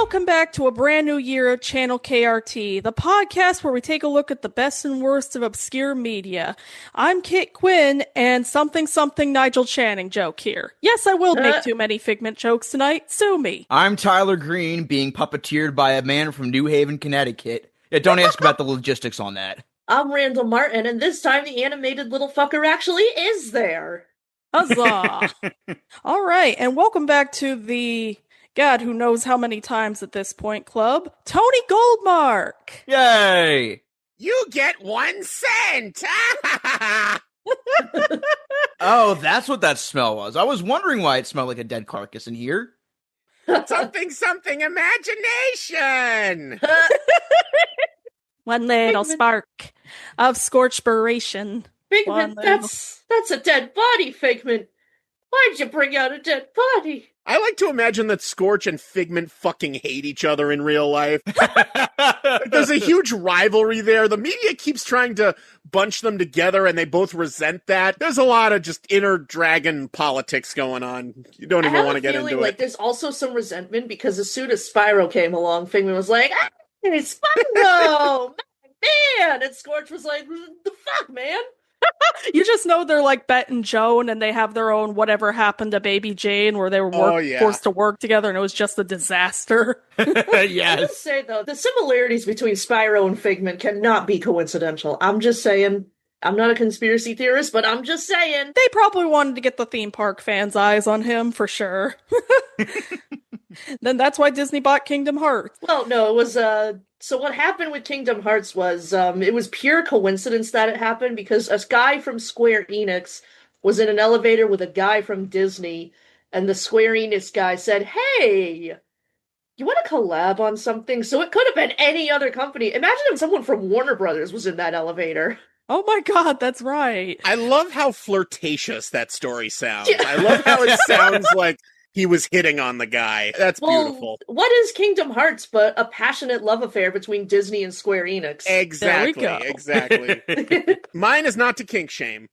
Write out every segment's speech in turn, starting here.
Welcome back to a brand new year of Channel KRT, the podcast where we take a look at the best and worst of obscure media. I'm Kit Quinn, and something Nigel Channing joke here. Yes, I will make too many Figment jokes tonight. Sue me. I'm Tyler Green, being puppeteered by a man from New Haven, Connecticut. Yeah, don't ask about the logistics on that. I'm Randall Martin, and this time the animated little fucker actually is there. Huzzah! All right, and welcome back to the... God, who knows how many times at this point, club. Tony Goldmark! Yay! You get 1 cent! Oh, that's what that smell was. I was wondering why it smelled like a dead carcass in here. Something imagination! One little spark of scorchspiration. Figment, that's a dead body, Figment. Why'd you bring out a dead body? I like to imagine that Scorch and Figment fucking hate each other in real life. There's a huge rivalry there. The media keeps trying to bunch them together, and they both resent that. There's a lot of just inner dragon politics going on. You don't even want to get into it. There's also some resentment because as soon as Spyro came along, Figment was like, "Hey, Spyro, man!" And Scorch was like, "The fuck, man." You just know they're like Bet and Joan, and they have their own Whatever Happened to Baby Jane, where they were forced to work together, and it was just a disaster. Yes. I will say, though, the similarities between Spyro and Figment cannot be coincidental. I'm just saying. I'm not a conspiracy theorist, but I'm just saying. They probably wanted to get the theme park fans' eyes on him, for sure. Then that's why Disney bought Kingdom Hearts. Well, no, it was, so what happened with Kingdom Hearts was, it was pure coincidence that it happened because a guy from Square Enix was in an elevator with a guy from Disney, and the Square Enix guy said, "Hey, you want to collab on something?" So it could have been any other company. Imagine if someone from Warner Brothers was in that elevator. Oh my god, that's right. I love how flirtatious that story sounds. Yeah. I love how it sounds like he was hitting on the guy. That's beautiful. What is Kingdom Hearts but a passionate love affair between Disney and Square Enix? Exactly, exactly. Mine is not to kink shame.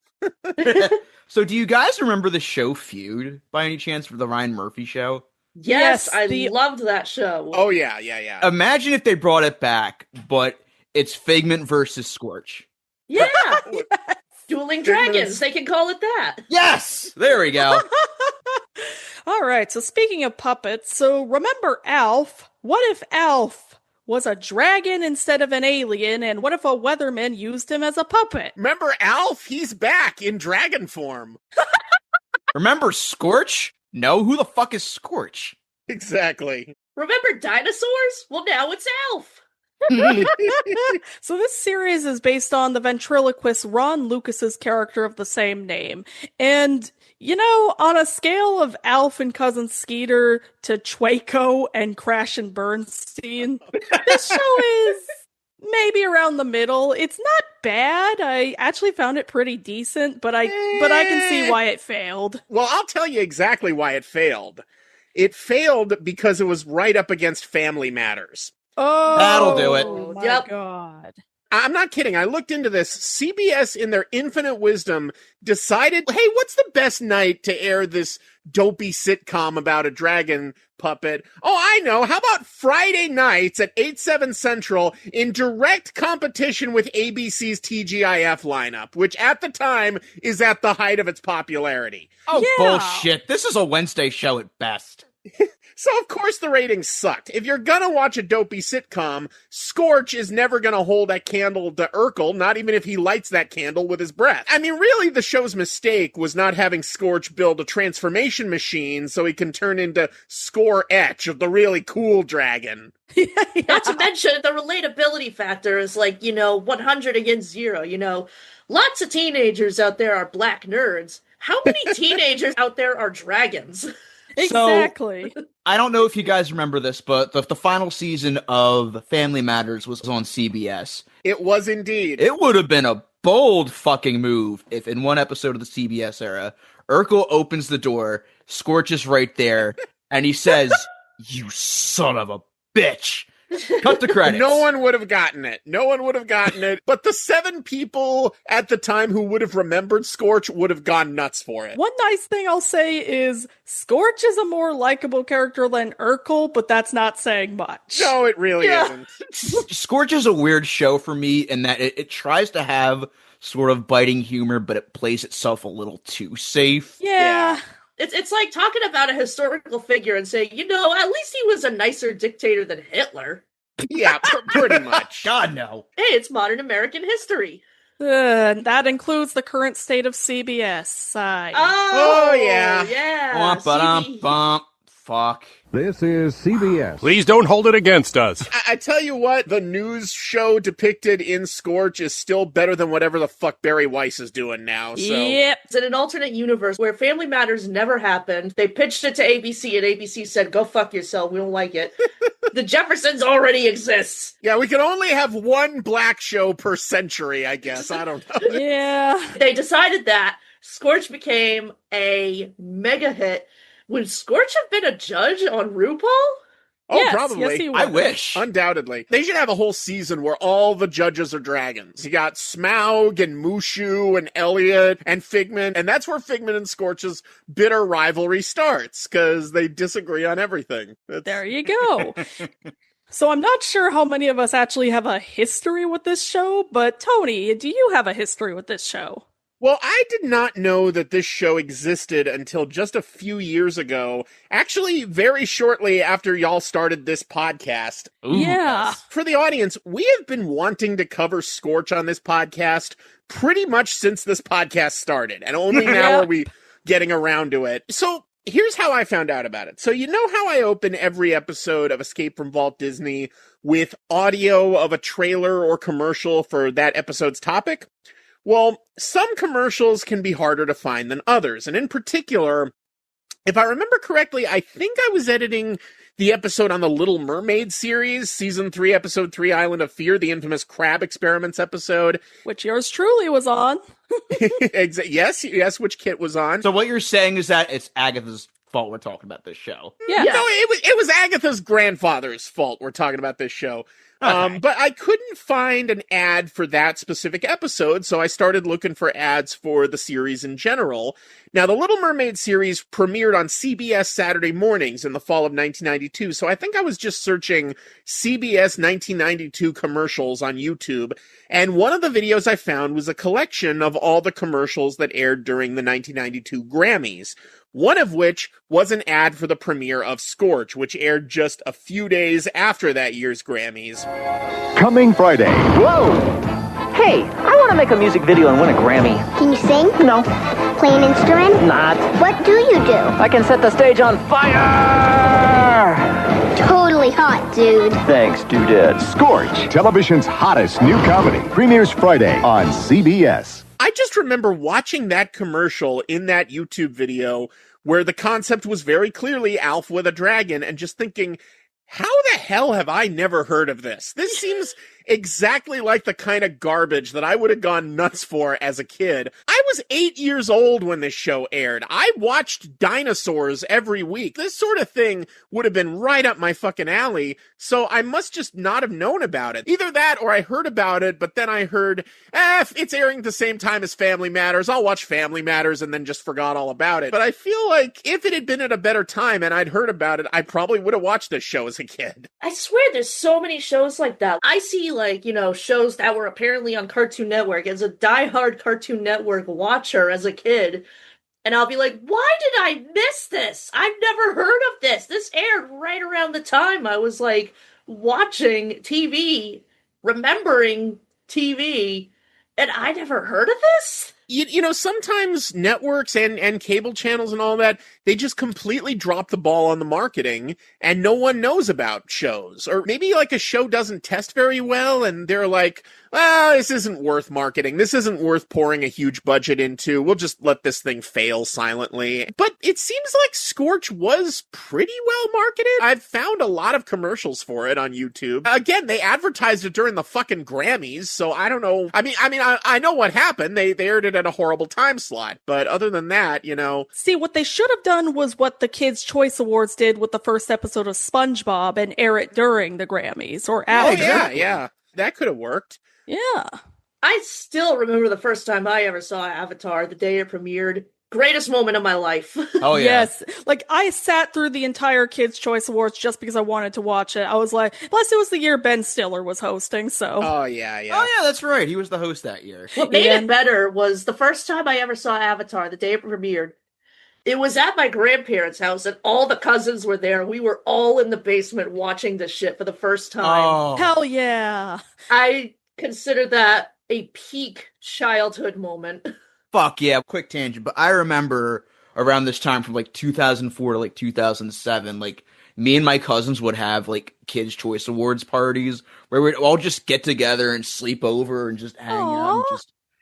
So do you guys remember the show Feud, by any chance, for the Ryan Murphy show? Yes, I loved that show. Oh, yeah. Imagine if they brought it back, but it's Figment versus Scorch. Yeah! Dueling Dragons, they can call it that. Yes! There we go. All right, so speaking of puppets, so remember Alf? What if Alf was a dragon instead of an alien, and what if a weatherman used him as a puppet? Remember Alf? He's back in dragon form. Remember Scorch? No, who the fuck is Scorch? Exactly. Remember dinosaurs? Well, now it's Alf. So this series is based on the ventriloquist Ronn Lucas's character of the same name. And, you know, on a scale of Alf and Cousin Skeeter to Chwaco and Crash and Bernstein, this show is maybe around the middle. It's not bad. I actually found it pretty decent, but I can see why it failed. Well, I'll tell you exactly why it failed. It failed because it was right up against Family Matters. Oh, that'll do it. Oh my god. I'm not kidding. I looked into this. CBS, in their infinite wisdom, decided, hey, what's the best night to air this dopey sitcom about a dragon puppet? Oh, I know. How about Friday nights at 8/7 Central in direct competition with ABC's TGIF lineup, which at the time is at the height of its popularity. Oh, yeah. Bullshit. This is a Wednesday show at best. So, of course, the ratings sucked. If you're gonna watch a dopey sitcom, Scorch is never gonna hold a candle to Urkel, not even if he lights that candle with his breath. I mean, really, the show's mistake was not having Scorch build a transformation machine so he can turn into Scorch of the really cool dragon. Yeah. Not to mention, the relatability factor is like, 100 against 0, Lots of teenagers out there are black nerds. How many teenagers out there are dragons? Exactly. So, I don't know if you guys remember this, but the final season of Family Matters was on CBS. It was indeed. It would have been a bold fucking move if in one episode of the CBS era, Urkel opens the door, Scorch is right there, and he says, "You son of a bitch," Cut the credits. No one would have gotten it. No one would have gotten it. But the 7 people at the time who would have remembered Scorch would have gone nuts for it. One nice thing I'll say is Scorch is a more likable character than Urkel, but that's not saying much. No, it really isn't. Scorch is a weird show for me in that it tries to have sort of biting humor, but it plays itself a little too safe. Yeah. It's like talking about a historical figure and saying, at least he was a nicer dictator than Hitler. Yeah, pretty much. God, no. Hey, it's modern American history. That includes the current state of CBS. Oh, yeah. Yeah. Bump, ba-dum, bump. Fuck. This is CBS. Please don't hold it against us. I tell you what, the news show depicted in Scorch is still better than whatever the fuck Barry Weiss is doing now. So. Yep. It's in an alternate universe where Family Matters never happened. They pitched it to ABC, and ABC said, go fuck yourself, we don't like it. The Jeffersons already exists. Yeah, we can only have one black show per century, I guess. I don't know. Yeah. They decided that Scorch became a mega hit. Would Scorch have been a judge on RuPaul? Oh, Yes, probably. yes, he would. I wish. Undoubtedly. They should have a whole season where all the judges are dragons. You got Smaug and Mushu and Elliot and Figment, and that's where Figment and Scorch's bitter rivalry starts, because they disagree on everything. There you go. So I'm not sure how many of us actually have a history with this show, but Tony, do you have a history with this show? Well, I did not know that this show existed until just a few years ago. Actually, very shortly after y'all started this podcast. Ooh, Yeah. yes. For the audience, we have been wanting to cover Scorch on this podcast pretty much since this podcast started, and only now Yeah. are we getting around to it. So here's how I found out about it. So you know how I open every episode of Escape from Walt Disney with audio of a trailer or commercial for that episode's topic? Well, some commercials can be harder to find than others, and in particular, if I remember correctly, I think I was editing the episode on the Little Mermaid series, Season 3, Episode 3, Island of Fear, the infamous crab experiments episode. Which yours truly was on. Yes, which Kit was on. So what you're saying is that it's Agatha's fault we're talking about this show. Yeah. No, it was Agatha's grandfather's fault we're talking about this show. Okay. But I couldn't find an ad for that specific episode, so I started looking for ads for the series in general. Now, the Little Mermaid series premiered on CBS Saturday mornings in the fall of 1992, so I think I was just searching CBS 1992 commercials on YouTube, and one of the videos I found was a collection of all the commercials that aired during the 1992 Grammys. One of which was an ad for the premiere of Scorch, which aired just a few days after that year's Grammys. Coming Friday. Whoa! Hey, I want to make a music video and win a Grammy. Can you sing? No, Play an instrument? not. What do you do? I can set the stage on fire! Totally hot, dude. Thanks, Doodad. Scorch, television's hottest new comedy, premieres Friday on CBS. I just remember watching that commercial in that YouTube video where the concept was very clearly Alf with a dragon and just thinking, how the hell have I never heard of this? This seems exactly like the kind of garbage that I would have gone nuts for as a kid. I was 8 years old when this show aired. I watched dinosaurs every week. This sort of thing would have been right up my fucking alley, so I must just not have known about it. Either that or I heard about it, but then I heard, it's airing at the same time as Family Matters. I'll watch Family Matters, and then just forgot all about it. But I feel like if it had been at a better time and I'd heard about it, I probably would have watched this show as a kid. I swear there's so many shows like that. I see, shows that were apparently on Cartoon Network as a diehard Cartoon Network watcher as a kid. And I'll be like, why did I miss this? I've never heard of this. This aired right around the time I was, watching TV, remembering TV, and I never heard of this? You know, sometimes networks and cable channels and all that, they just completely drop the ball on the marketing and no one knows about shows. Or maybe a show doesn't test very well and they're like, well, this isn't worth marketing. This isn't worth pouring a huge budget into. We'll just let this thing fail silently. But it seems like Scorch was pretty well marketed. I've found a lot of commercials for it on YouTube. Again, they advertised it during the fucking Grammys, so I don't know. I know what happened. They aired it at a horrible time slot. But other than that, See, what they should have done was what the Kids' Choice Awards did with the first episode of SpongeBob and air it during the Grammys or after. Yeah. That could have worked. Yeah. I still remember the first time I ever saw Avatar, the day it premiered. Greatest moment of my life. Oh, yeah. Yes. Like, I sat through the entire Kids' Choice Awards just because I wanted to watch it. I was like, plus it was the year Ben Stiller was hosting, so. Oh, yeah. Oh, yeah, that's right. He was the host that year. What made it better was the first time I ever saw Avatar, the day it premiered. It was at my grandparents' house, and all the cousins were there. We were all in the basement watching this shit for the first time. Oh. Hell yeah. I consider that a peak childhood moment. Fuck yeah, quick tangent, but I remember around this time from like 2004 to like 2007, like me and my cousins would have like Kids' Choice Awards parties where we'd all just get together and sleep over and just hang out. And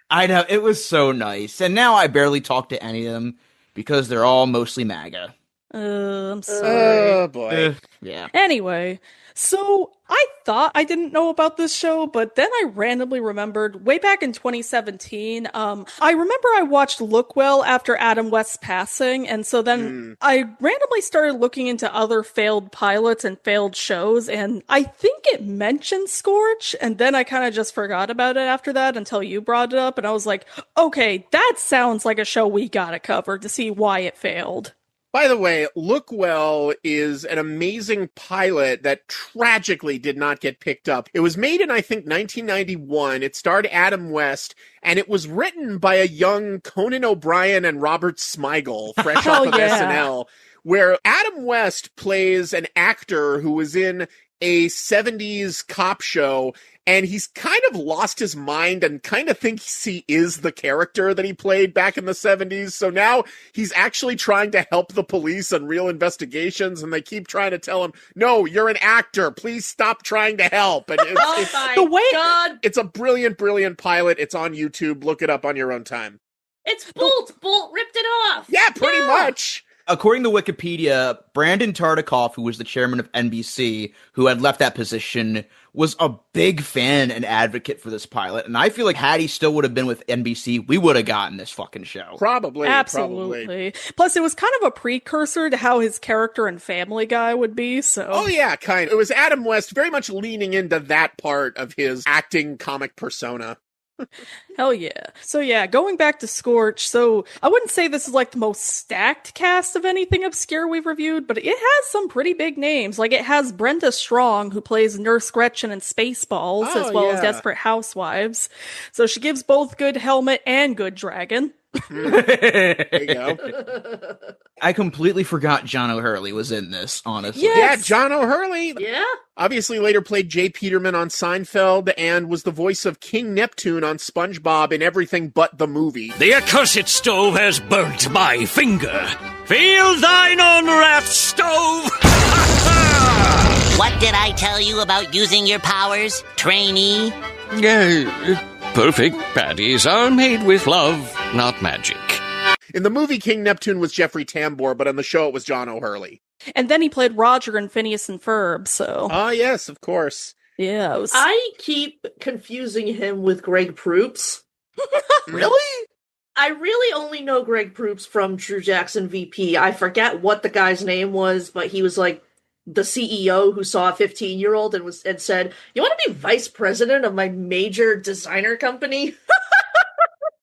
I know, it was so nice. And now I barely talk to any of them because they're all mostly MAGA. I'm sorry. Oh, boy. Yeah. Anyway, so I thought I didn't know about this show, but then I randomly remembered way back in 2017. I remember I watched Look Well after Adam West's passing, and so then I randomly started looking into other failed pilots and failed shows, and I think it mentioned Scorch, and then I kind of just forgot about it after that until you brought it up, and I was like, okay, that sounds like a show we gotta cover to see why it failed. By the way, Look Well is an amazing pilot that tragically did not get picked up. It was made in, I think, 1991. It starred Adam West, and it was written by a young Conan O'Brien and Robert Smigel, fresh off of SNL, where Adam West plays an actor who was in a 70s cop show, and he's kind of lost his mind and kind of thinks he is the character that he played back in the 70s. So now he's actually trying to help the police on real investigations, and they keep trying to tell him, no, you're an actor. Please stop trying to help. And God. It's a brilliant, brilliant pilot. It's on YouTube. Look it up on your own time. It's Bolt. Bolt ripped it off. Yeah, pretty much. According to Wikipedia, Brandon Tartikoff, who was the chairman of NBC, who had left that position, was a big fan and advocate for this pilot. And I feel like had he still would have been with NBC, we would have gotten this fucking show. Probably. Absolutely. Plus, it was kind of a precursor to how his character in Family Guy would be, so. Oh, yeah, kind of. It was Adam West very much leaning into that part of his acting comic persona. Hell yeah. So yeah, going back to Scorch, so I wouldn't say this is like the most stacked cast of anything obscure we've reviewed, but it has some pretty big names. Like it has Brenda Strong, who plays Nurse Gretchen in Spaceballs, as well as Desperate Housewives. So she gives both good Helmet and good Dragon. There you go. I completely forgot John O'Hurley was in this, honestly. Yes. Yeah, John O'Hurley. Yeah. Obviously later played Jay Peterman on Seinfeld and was the voice of King Neptune on SpongeBob in everything but the movie. The accursed stove has burnt my finger. Feel thine own wrath, stove! What did I tell you about using your powers, trainee? Perfect patties are made with love, not magic. In the movie, King Neptune was Jeffrey Tambor, but on the show it was John O'Hurley. And then he played Roger in Phineas and Ferb, so. Ah, yes, of course. Yeah, it was... I keep confusing him with Greg Proops. Really? I really only know Greg Proops from True Jackson VP. I forget what the guy's name was, but he was like the CEO who saw a 15-year-old and said, "You want to be vice president of my major designer company?"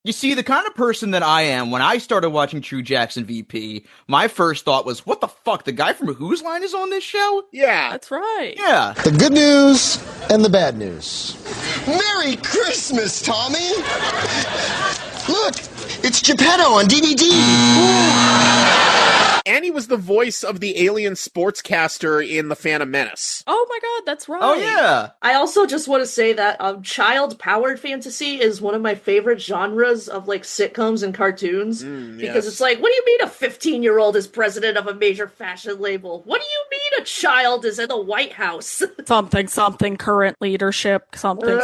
You see, the kind of person that I am, when I started watching True Jackson VP, my first thought was, what the fuck, the guy from Whose Line is on this show? Yeah. That's right. Yeah. The good news and the bad news. Merry Christmas, Tommy! Look, it's Geppetto on DVD. And he was the voice of the alien sportscaster in The Phantom Menace. Oh my god, that's right. Oh yeah. I also just want to say that child-powered fantasy is one of my favorite genres of like sitcoms and cartoons. Because it's like, what do you mean a 15-year-old is president of a major fashion label? What do you mean a child is in the White House? Something, current leadership, something.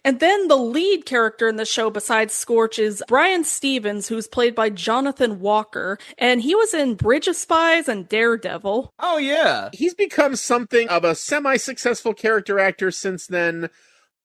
And then the lead character in the show besides Scorch is Brian Stevens, who's played by Jonathan Walker, and he was in Bridge of Spies and Daredevil. Oh yeah. He's become something of a semi-successful character actor since then.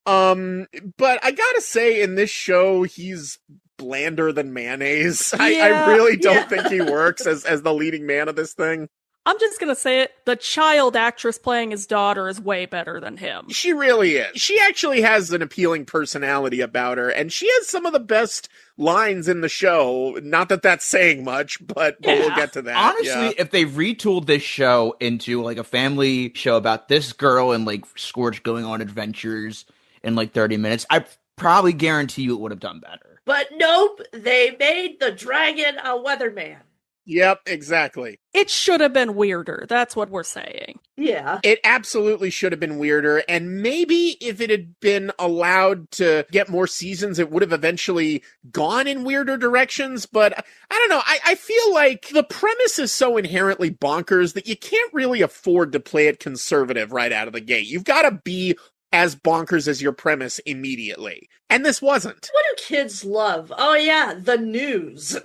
But I gotta say, in this show, he's blander than mayonnaise. Yeah, I really don't think he works as the leading man of this thing. I'm just gonna say it, the child actress playing his daughter is way better than him. She really is. She actually has an appealing personality about her, and she has some of the best lines in the show. Not that that's saying much, but we'll get to that. Honestly, if they retooled this show into like a family show about this girl and like Scorch going on adventures in like 30 minutes, I probably guarantee you it would have done better. But nope, they made the dragon a weatherman. Yep, exactly. It should have been weirder. That's what we're saying. Yeah. It absolutely should have been weirder, and maybe if it had been allowed to get more seasons, it would have eventually gone in weirder directions, but I don't know. I feel like the premise is so inherently bonkers that you can't really afford to play it conservative right out of the gate. You've got to be as bonkers as your premise immediately. And this wasn't. What do kids love? Oh yeah, the news.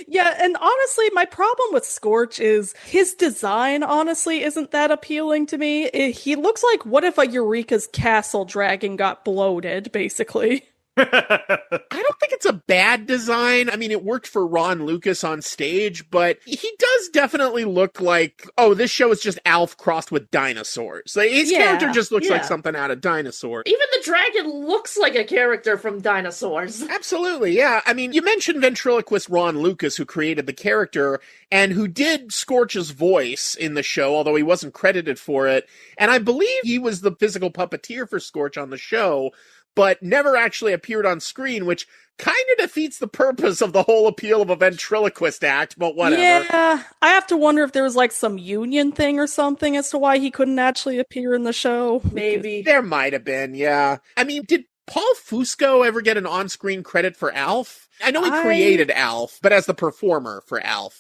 Yeah, and honestly, my problem with Scorch is his design honestly isn't that appealing to me. He looks like what if a Eureka's Castle dragon got bloated, basically. I don't think it's a bad design. I mean, it worked for Ronn Lucas on stage, but he does definitely look like, oh, this show is just Alf crossed with dinosaurs. Like, his character just looks like something out of Dinosaur. Even the dragon looks like a character from Dinosaurs. Absolutely, yeah. I mean, you mentioned ventriloquist Ronn Lucas, who created the character and who did Scorch's voice in the show, although he wasn't credited for it. And I believe he was the physical puppeteer for Scorch on the show, but never actually appeared on screen, which kind of defeats the purpose of the whole appeal of a ventriloquist act, but whatever. Yeah, I have to wonder if there was like some union thing or something as to why he couldn't actually appear in the show. Maybe. There might have been, yeah. I mean, did Paul Fusco ever get an on-screen credit for Alf? I know he created Alf, but as the performer for Alf.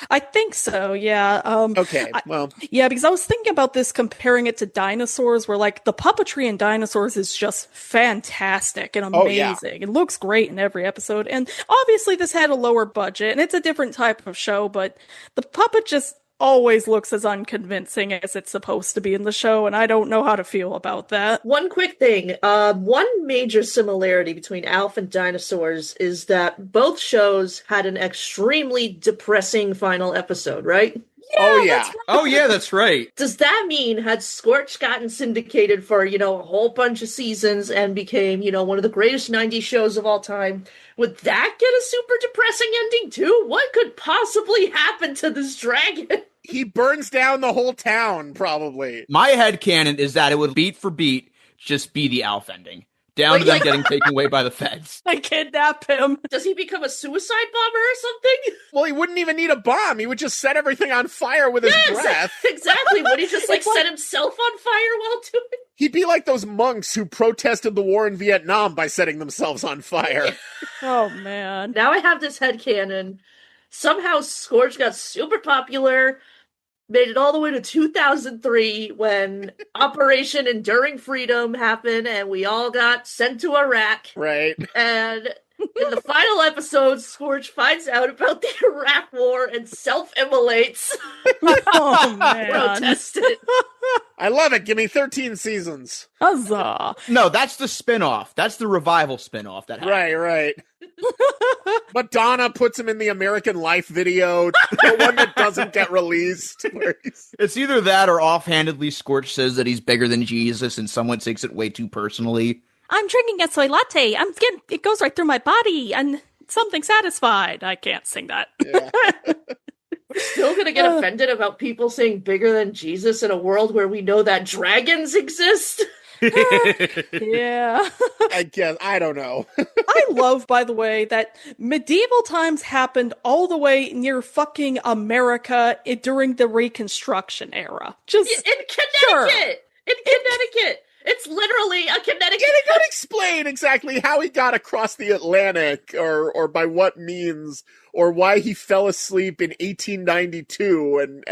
I think so, yeah. Okay, well. Yeah, because I was thinking about this, comparing it to Dinosaurs, where, like, the puppetry in Dinosaurs is just fantastic and amazing. Oh, yeah. It looks great in every episode. And obviously this had a lower budget, and it's a different type of show, but the puppet just always looks as unconvincing as it's supposed to be in the show, and I don't know how to feel about that. One quick thing. One major similarity between Alf and Dinosaurs is that both shows had an extremely depressing final episode, right? Yeah, oh, yeah. That's right. Oh, yeah, that's right. Does that mean had Scorch gotten syndicated for, a whole bunch of seasons and became, one of the greatest 90s shows of all time, would that get a super depressing ending too? What could possibly happen to this dragon? He burns down the whole town, probably. My headcanon is that it would beat for beat just be the Alf ending. Down to them getting taken away by the feds. I kidnap him. Does he become a suicide bomber or something? Well, he wouldn't even need a bomb. He would just set everything on fire with his breath. Exactly. Would he just set himself on fire while doing it? He'd be like those monks who protested the war in Vietnam by setting themselves on fire. Oh, man. Now I have this headcanon. Somehow Scorch got super popular, made it all the way to 2003 when Operation Enduring Freedom happened and we all got sent to Iraq. Right. And in the final episode, Scorch finds out about the Iraq War and self-immolates. Oh, man. Protested. I love it. Give me 13 seasons. Huzzah. No, that's the spin-off. That's the revival spin-off that happened. Right. Madonna puts him in the American Life video, the one that doesn't get released. It's either that or offhandedly Scorch says that he's bigger than Jesus and someone takes it way too personally. I'm drinking a soy latte. It goes right through my body. I'm something satisfied. I can't sing that. Yeah. We're still gonna get offended about people saying bigger than Jesus in a world where we know that dragons exist? Yeah. I guess. I don't know. I love, by the way, that medieval times happened all the way near fucking America during the Reconstruction era. Just in Connecticut! In Connecticut! It's literally a Connecticut. Yeah, they don't explain exactly how he got across the Atlantic or by what means or why he fell asleep in 1892. And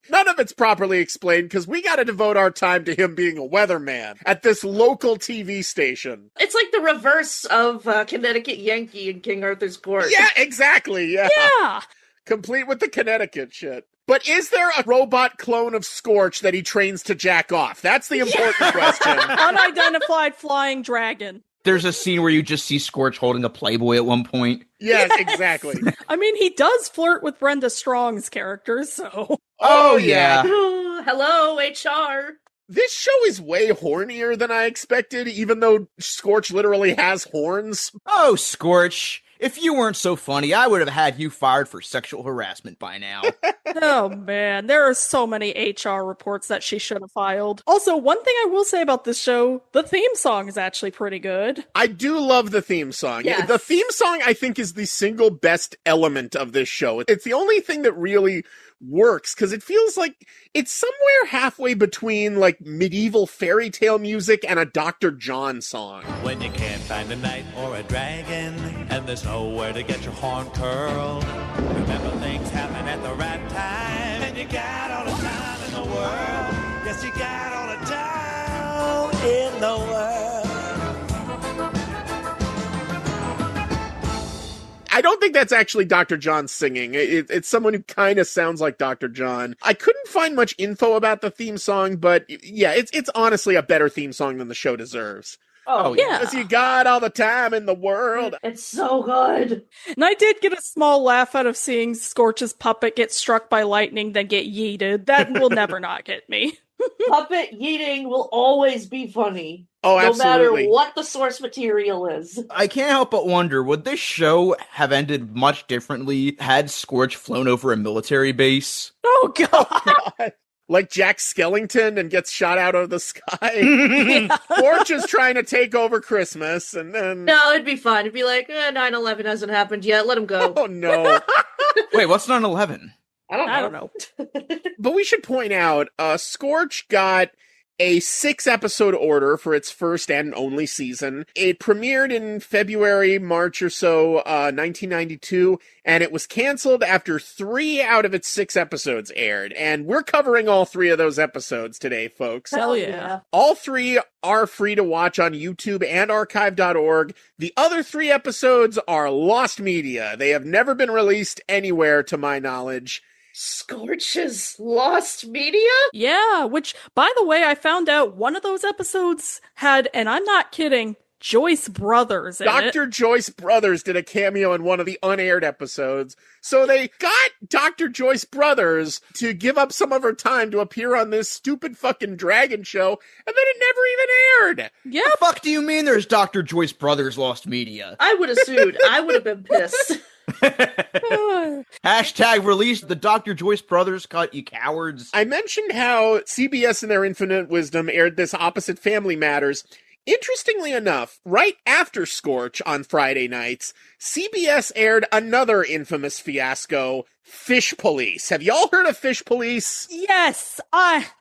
none of it's properly explained because we got to devote our time to him being a weatherman at this local TV station. It's like the reverse of Connecticut Yankee in King Arthur's Court. Yeah, exactly. Yeah. Complete with the Connecticut shit. But is there a robot clone of Scorch that he trains to jack off? That's the important question. Unidentified flying dragon. There's a scene where you just see Scorch holding a Playboy at one point. Yes, exactly. I mean, he does flirt with Brenda Strong's character, so. Oh, yeah. Hello, HR. This show is way hornier than I expected, even though Scorch literally has horns. Oh, Scorch. If you weren't so funny, I would have had you fired for sexual harassment by now. Oh man, there are so many HR reports that she should have filed. Also, one thing I will say about this show, the theme song is actually pretty good. I do love the theme song. Yes. The theme song, I think, is the single best element of this show. It's the only thing that really works, because it feels like it's somewhere halfway between like medieval fairy tale music and a Dr. John song. When you can't find a knight or a dragon, and there's nowhere to get your horn curled, remember things happen at the right time, and you got all the time in the world. Yes, you got all the time in the world. I don't think that's actually Dr. John singing. It's someone who kind of sounds like Dr. John. I couldn't find much info about the theme song, but yeah, it's honestly a better theme song than the show deserves. Oh, yeah. Because you got all the time in the world. It's so good. And I did get a small laugh out of seeing Scorch's puppet get struck by lightning, then get yeeted. That will never not get me. Puppet yeeting will always be funny. Oh, no absolutely. matter what the source material is. I can't help but wonder, would this show have ended much differently had Scorch flown over a military base? Oh, God. Like Jack Skellington and gets shot out of the sky. Scorch is trying to take over Christmas, and then... No, it'd be fun. It'd be like, 9/11 hasn't happened yet. Let him go. Oh, no. Wait, what's 9/11? I don't know. But we should point out, Scorch got a 6-episode order for its first and only season. It premiered in February, March or so, 1992, and it was canceled after 3 out of its 6 episodes aired. And we're covering all 3 of those episodes today, folks. Hell yeah. All 3 are free to watch on YouTube and archive.org. The other 3 episodes are lost media. They have never been released anywhere, to my knowledge. Scorch's lost media? Yeah, which, by the way, I found out one of those episodes had, and I'm not kidding, Joyce Brothers in it. Dr. Joyce Brothers did a cameo in one of the unaired episodes. So they got Dr. Joyce Brothers to give up some of her time to appear on this stupid fucking dragon show, and then it never even aired. Yeah. The fuck do you mean there's Dr. Joyce Brothers lost media? I would have sued. I would have been pissed. Hashtag release the Dr. Joyce Brothers cut, you cowards. I mentioned how CBS in their infinite wisdom aired this opposite Family Matters. Interestingly enough, right after Scorch on Friday nights, CBS aired another infamous fiasco, Fish Police. Have y'all heard of Fish Police? Yes,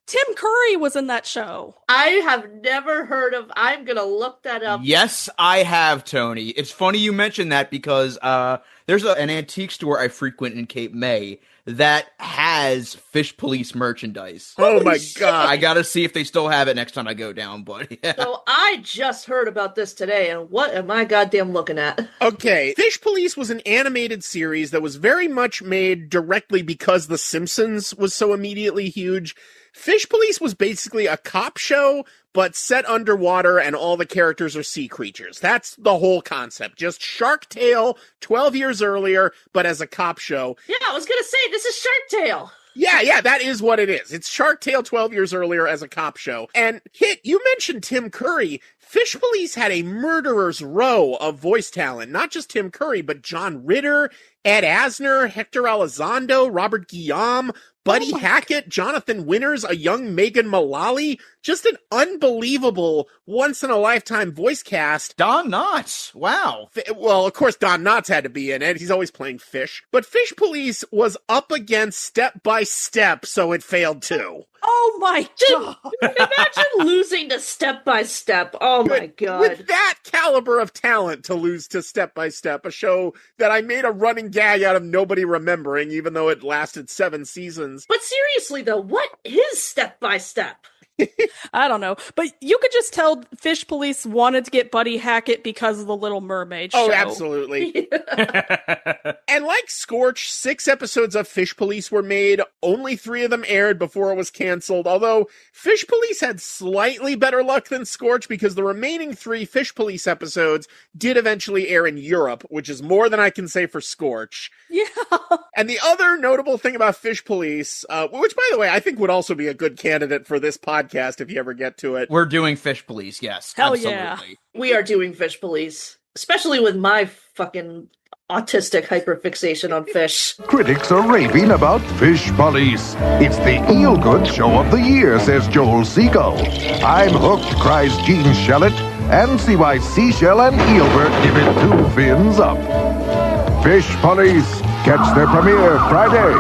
Tim Curry was in that show. I have never heard of. I'm gonna look that up. Yes, I have, Tony. It's funny you mentioned that because there's an antique store I frequent in Cape May that has Fish Police merchandise. Oh my God. I gotta see if they still have it next time I go down, but yeah. So I just heard about this today, and what am I goddamn looking at? Okay, Fish Police was an animated series that was very much made directly because The Simpsons was so immediately huge. Fish Police was basically a cop show, but set underwater and all the characters are sea creatures. That's the whole concept. Just Shark Tale 12 years earlier, but as a cop show. Yeah, I was gonna say, this is Shark Tale. Yeah, that is what it is. It's Shark Tale 12 years earlier as a cop show. And Hit, you mentioned Tim Curry. Fish Police had a murderer's row of voice talent. Not just Tim Curry, but John Ritter, Ed Asner, Hector Elizondo, Robert Guillaume, Buddy Hackett, Jonathan Winters, a young Megan Mullally. Just an unbelievable, once-in-a-lifetime voice cast. Don Knotts. Wow. Well, of course, Don Knotts had to be in it. He's always playing Fish. But Fish Police was up against Step by Step, so it failed too. Oh my God. Imagine losing to Step by Step. Oh my God. With that caliber of talent to lose to Step by Step, a show that I made a running gag out of nobody remembering, even though it lasted 7 seasons. But seriously though, what is Step by Step? I don't know. But you could just tell Fish Police wanted to get Buddy Hackett because of the Little Mermaid show. Oh, absolutely. And like Scorch, 6 episodes of Fish Police were made. Only 3 of them aired before it was canceled. Although Fish Police had slightly better luck than Scorch because the remaining 3 Fish Police episodes did eventually air in Europe, which is more than I can say for Scorch. Yeah. And the other notable thing about Fish Police, which, by the way, I think would also be a good candidate for this podcast if you ever get to it. We're doing Fish Police, yes. Hell absolutely. yeah. We are doing Fish Police, especially with my fucking autistic hyperfixation on fish. Critics are raving about Fish Police. It's the eel-good show of the year, says Joel Seago. I'm hooked, cries Gene Shalit, and see why Seashell and Eelbert give it 2 fins up. Fish Police, catch their premiere Friday,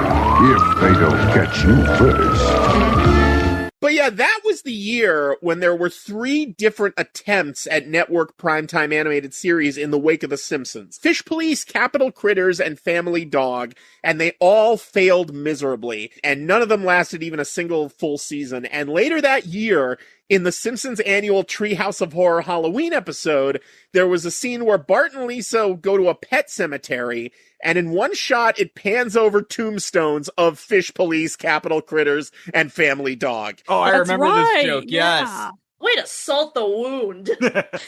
if they don't catch you first. But yeah, that was the year when there were 3 different attempts at network primetime animated series in the wake of The Simpsons. Fish Police, Capital Critters, and Family Dog, and they all failed miserably, and none of them lasted even a single full season. And later that year, in The Simpsons annual Treehouse of Horror Halloween episode, there was a scene where Bart and Lisa go to a pet cemetery, and in one shot, it pans over tombstones of Fish Police, Capital Critters, and Family Dog. Oh, I remember this joke, yes. Yeah. Way to salt the wound.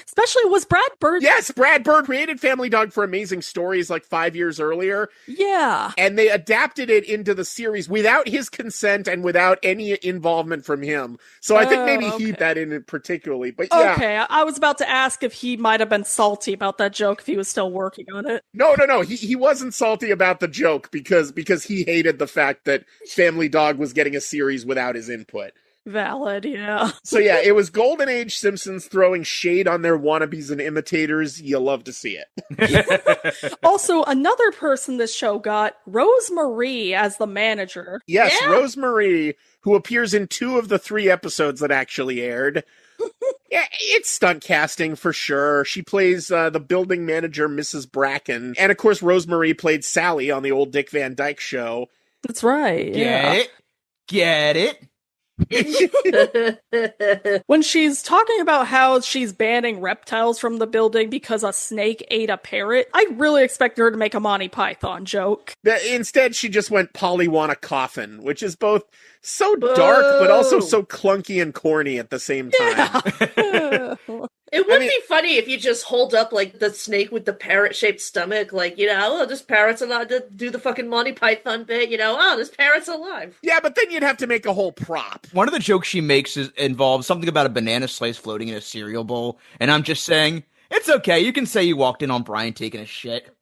Especially was Brad Bird. Yes, Brad Bird created Family Dog for Amazing Stories like 5 years earlier. Yeah. And they adapted it into the series without his consent and without any involvement from him. So I think maybe he that in it particularly. But yeah. Okay, I was about to ask if he might have been salty about that joke if he was still working on it. No. He wasn't salty about the joke because he hated the fact that Family Dog was getting a series without his input. Valid, yeah. So yeah, it was Golden Age Simpsons throwing shade on their wannabes and imitators. You love to see it. Also, another person this show got, Rose Marie as the manager. Yes, Yeah. Rose Marie, who appears in 2 of the 3 episodes that actually aired. Yeah, it's stunt casting for sure. She plays the building manager, Mrs. Bracken. And of course, Rose Marie played Sally on the old Dick Van Dyke Show. That's right. Get it? When she's talking about how she's banning reptiles from the building because a snake ate a parrot, I really expected her to make a Monty Python joke. Instead, she just went Pollyanna Coffin, which is both so dark, but also so clunky and corny at the same time. Yeah. It would be funny if you just hold up, like, the snake with the parrot-shaped stomach, like, this parrot's allowed to do the fucking Monty Python bit, this parrot's alive. Yeah, but then you'd have to make a whole prop. One of the jokes she makes involves something about a banana slice floating in a cereal bowl, and I'm just saying, it's okay, you can say you walked in on Brian taking a shit.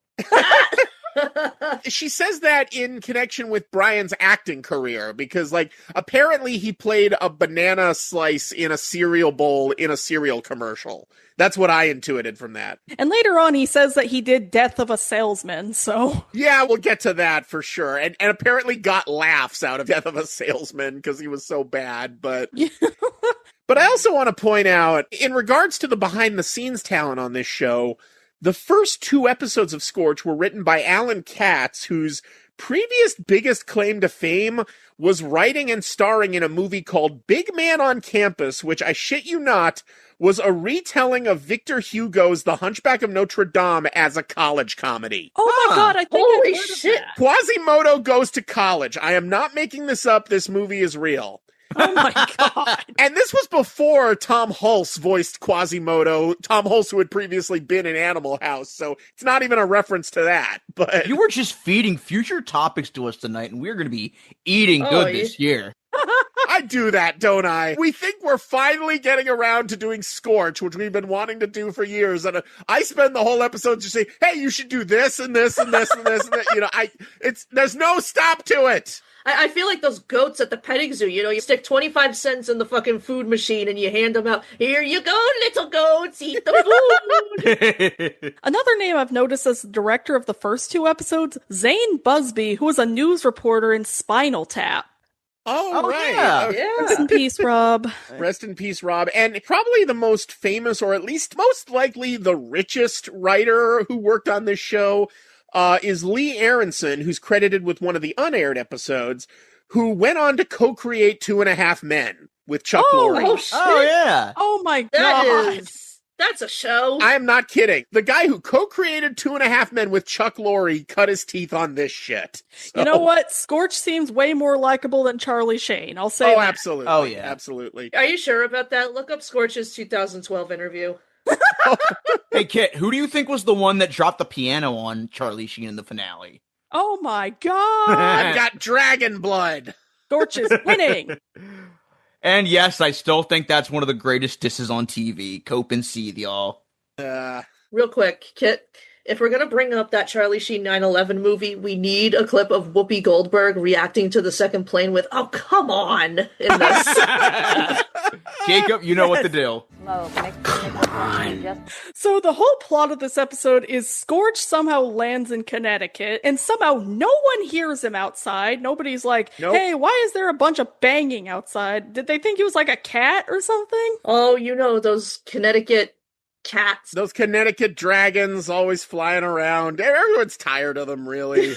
She says that in connection with Brian's acting career, because, apparently he played a banana slice in a cereal bowl in a cereal commercial. That's what I intuited from that. And later on, he says that he did Death of a Salesman, so... Yeah, we'll get to that for sure. And apparently got laughs out of Death of a Salesman because he was so bad, but... But I also want to point out, in regards to the behind-the-scenes talent on this show, the first 2 episodes of Scorch were written by Alan Katz, whose previous biggest claim to fame was writing and starring in a movie called Big Man on Campus, which, I shit you not, was a retelling of Victor Hugo's The Hunchback of Notre Dame as a college comedy. Oh my god, I think Holy I've heard shit. of that. Quasimodo goes to college. I am not making this up. This movie is real. Oh my god. And this was before Tom Hulse voiced Quasimodo, Tom Hulse who had previously been in Animal House, so it's not even a reference to that. But You were just feeding future topics to us tonight, and we're going to be eating good this year. I do that, don't I? We think we're finally getting around to doing Scorch, which we've been wanting to do for years, and I spend the whole episode just saying, hey, you should do this and this and this and this and that. There's no stop to it. I feel like those goats at the petting zoo, you stick 25 cents in the fucking food machine and you hand them out. Here you go, little goats, eat the food. Another name I've noticed as the director of the first 2 episodes, Zane Busby, who was a news reporter in Spinal Tap. Oh, right. Yeah. Rest in peace, Rob. Rest in peace, Rob. And probably the most famous, or at least most likely the richest writer who worked on this show, is Lee Aronson, who's credited with one of the unaired episodes, who went on to co-create 2.5 Men. with Chuck Lorre. Oh, shit. Oh, yeah. Oh my god. That's a show. I am not kidding. The guy who co-created 2.5 Men with Chuck Lorre cut his teeth on this shit. So. You know what? Scorch seems way more likable than Charlie Sheen. I'll say that. Absolutely. Oh, yeah. Absolutely. Are you sure about that? Look up Scorch's 2012 interview. Hey, Kit, who do you think was the one that dropped the piano on Charlie Sheen in the finale? Oh my god. I've got dragon blood. Scorch is winning. And yes, I still think that's one of the greatest disses on TV. Cope and seethe, y'all. Real quick, Kit, if we're going to bring up that Charlie Sheen 9/11 movie, we need a clip of Whoopi Goldberg reacting to the second plane with, "Oh, come on," in this. Jacob, you know what to do. So the whole plot of this episode is Scorch somehow lands in Connecticut, and somehow no one hears him outside. Nobody's like, Nope. hey, why is there a bunch of banging outside? Did they think he was like a cat or something? Oh, you know, those Connecticut cats. Those Connecticut dragons always flying around. Everyone's tired of them, really.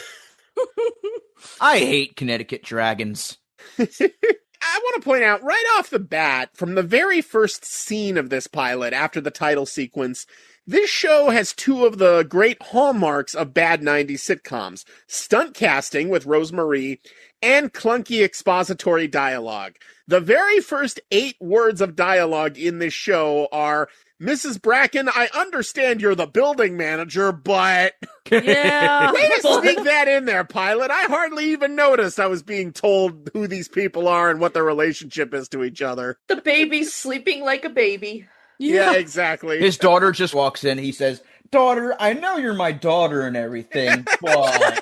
I hate Connecticut dragons. I want to point out right off the bat, from the very first scene of this pilot after the title sequence, this show has two of the great hallmarks of bad 90s sitcoms: stunt casting with Rosemarie and clunky expository dialogue. The very first 8 words of dialogue in this show are, "Mrs. Bracken, I understand you're the building manager, but..." Yeah. Way to sneak that in there, pilot. I hardly even noticed I was being told who these people are and what their relationship is to each other. The baby's sleeping like a baby. Yeah, exactly. His daughter just walks in. He says, "Daughter, I know you're my daughter and everything, but..."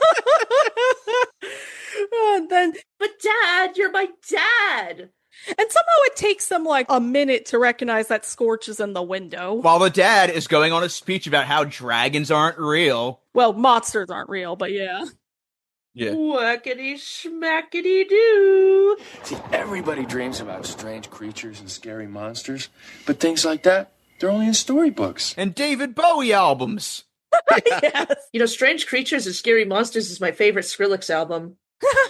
And then, "But Dad, you're my dad." and somehow it takes them like a minute to recognize that Scorch is in the window. While the dad is going on a speech about how dragons aren't real. Well, monsters aren't real, but yeah. Yeah. Whackity schmackity doo. See, everybody dreams about strange creatures and scary monsters, but things like that, they're only in storybooks. And David Bowie albums. Yes. You know, Strange Creatures and Scary Monsters is my favorite Skrillex album.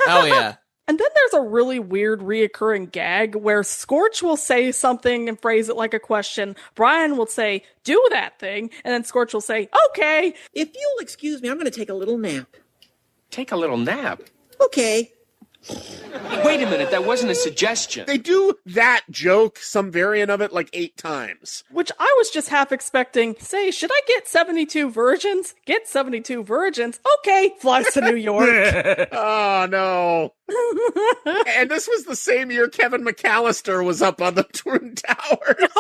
Hell yeah. And then there's a really weird reoccurring gag where Scorch will say something and phrase it like a question. Brian will say, "Do that thing." And then Scorch will say, "Okay." If you'll excuse me, I'm going to take a little nap. Take a little nap? Okay. Wait a minute, that wasn't a suggestion. They do that joke, some variant of it, like 8 times. Which I was just half expecting. Say, should I get 72 virgins? Get 72 virgins. Okay. Flies to New York. Oh, no. And this was the same year Kevin McAllister was up on the Twin Towers.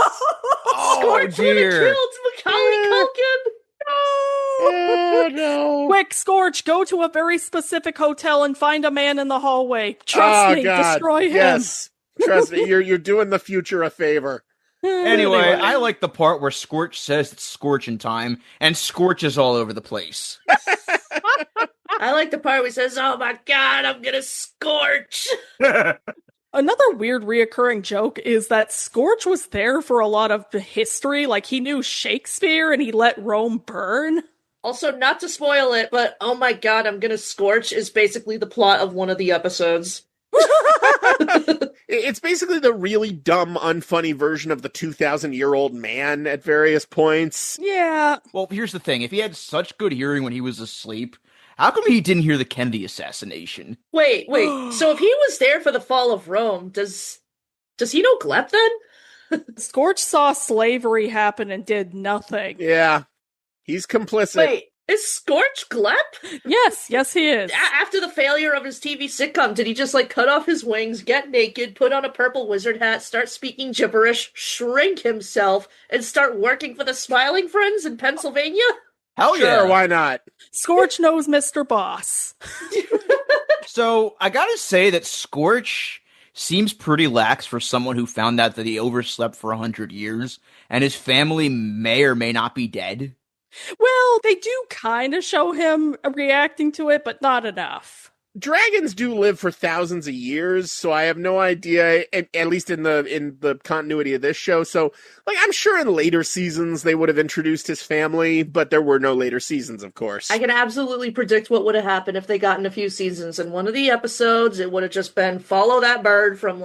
Scorch would have killed Macaulay Culkin. Oh, no. Quick, Scorch, go to a very specific hotel and find a man in the hallway. Trust me, God. destroy him. Yes. Trust me, you're doing the future a favor. Anyway, I like the part where Scorch says it's scorching time, and Scorch is all over the place. I like the part where he says, "Oh my God, I'm gonna scorch." Another weird reoccurring joke is that Scorch was there for a lot of the history, like he knew Shakespeare and he let Rome burn. Also, not to spoil it, but "Oh my God, I'm gonna scorch" is basically the plot of one of the episodes. It's basically the really dumb, unfunny version of the 2,000-year-old man at various points. Yeah. Well, here's the thing. If he had such good hearing when he was asleep, how come he didn't hear the Kennedy assassination? Wait. So if he was there for the fall of Rome, does he know Glep then? Scorch saw slavery happen and did nothing. Yeah. He's complicit. Wait, is Scorch Glep? Yes, he is. After the failure of his TV sitcom, did he just cut off his wings, get naked, put on a purple wizard hat, start speaking gibberish, shrink himself, and start working for the Smiling Friends in Pennsylvania? Hell Sure, yeah. why not? Scorch knows Mr. Boss. So, I gotta say that Scorch seems pretty lax for someone who found out that he overslept for 100 years, and his family may or may not be dead. Well, they do kind of show him reacting to it, but not enough. Dragons do live for thousands of years, so I have no idea, at least in the continuity of this show. So, I'm sure in later seasons they would have introduced his family, but there were no later seasons, of course. I can absolutely predict what would have happened if they got in a few seasons. In one of the episodes, it would have just been follow that bird from,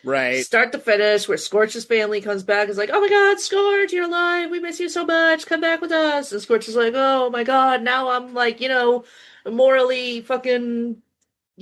Right. Start to finish, where Scorch's family comes back, is like, oh my god, Scorch, you're alive, we miss you so much, come back with us. And Scorch is like, oh my god, now I'm like, morally fucking,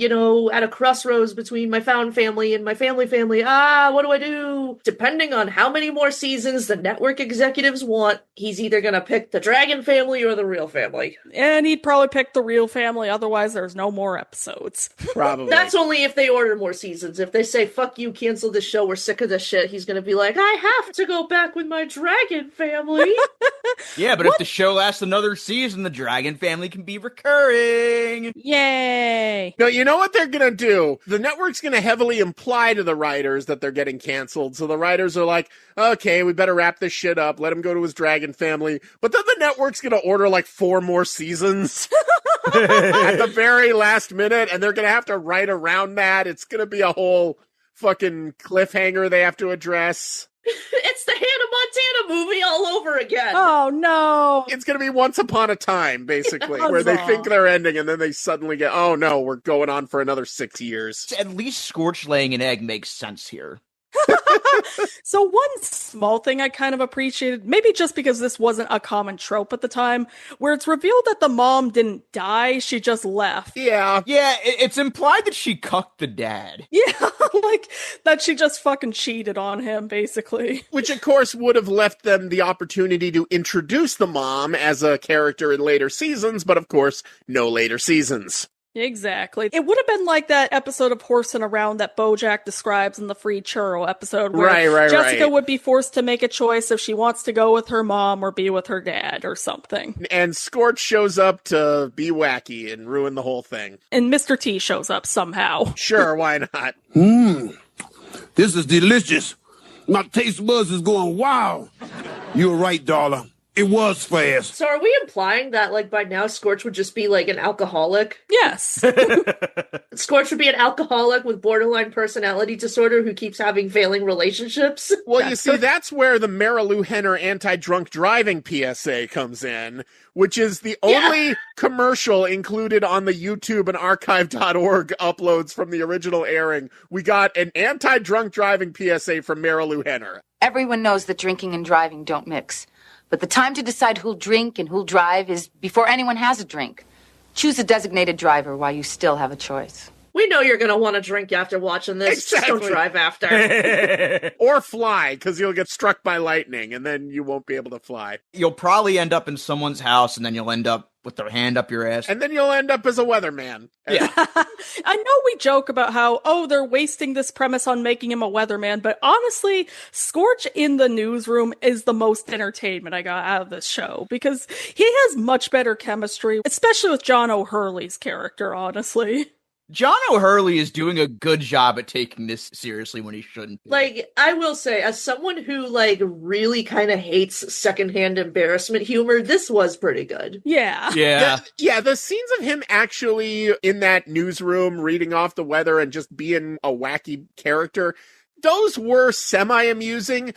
at a crossroads between my found family and my family. What do I do? Depending on how many more seasons the network executives want, he's either gonna pick the Dragon family or the real family. And he'd probably pick the real family, otherwise there's no more episodes. Probably. That's only if they order more seasons. If they say, fuck you, cancel the show, we're sick of this shit, he's gonna be like, I have to go back with my Dragon family. Yeah, but if the show lasts another season, the Dragon family can be recurring. Yay! No, you know what they're gonna do? The network's gonna heavily imply to the writers that they're getting canceled, so the writers are like, okay, we better wrap this shit up, let him go to his Dragon family, but then the network's gonna order like 4 more seasons at the very last minute, and they're gonna have to write around that. It's gonna be a whole fucking cliffhanger they have to address. It's the Hannah Montana movie all over again. Oh, no. It's going to be Once Upon a Time, basically, where they think they're ending and then they suddenly get, oh no, we're going on for another 6 years. At least Scorch laying an egg makes sense here. So one small thing I kind of appreciated, maybe just because this wasn't a common trope at the time, where it's revealed that the mom didn't die, she just left. Yeah. Yeah, it's implied that she cucked the dad. Yeah, like, that she just fucking cheated on him, basically. Which, of course, would have left them the opportunity to introduce the mom as a character in later seasons, but of course, no later seasons. Exactly. It would have been like that episode of Horsing Around that BoJack describes in the Free Churro episode, where Jessica would be forced to make a choice if she wants to go with her mom or be with her dad or something. And Scorch shows up to be wacky and ruin the whole thing. And Mr. T shows up somehow. Sure, why not? This is delicious. My taste buds is going wild. You're right, darling. It was fast. So are we implying that, like, by now Scorch would just be, like, an alcoholic? Yes. Scorch would be an alcoholic with borderline personality disorder who keeps having failing relationships? Well, you see, that's where the Marilu Henner anti-drunk driving PSA comes in, which is the only commercial included on the YouTube and archive.org uploads from the original airing. We got an anti-drunk driving PSA from Marilu Henner. Everyone knows that drinking and driving don't mix. But the time to decide who'll drink and who'll drive is before anyone has a drink. Choose a designated driver while you still have a choice. We know you're going to want to drink after watching this. Exactly. Just don't drive after. Or fly, because you'll get struck by lightning, and then you won't be able to fly. You'll probably end up in someone's house, and then you'll end up with their hand up your ass. And then you'll end up as a weatherman. Yeah. I know we joke about how, they're wasting this premise on making him a weatherman, but honestly, Scorch in the newsroom is the most entertainment I got out of this show, because he has much better chemistry, especially with John O'Hurley's character, honestly. John O'Hurley is doing a good job at taking this seriously when he shouldn't. Like, I will say, as someone who, like, really kind of hates secondhand embarrassment humor, this was pretty good. Yeah. Yeah. The scenes of him actually in that newsroom reading off the weather and just being a wacky character, those were semi-amusing,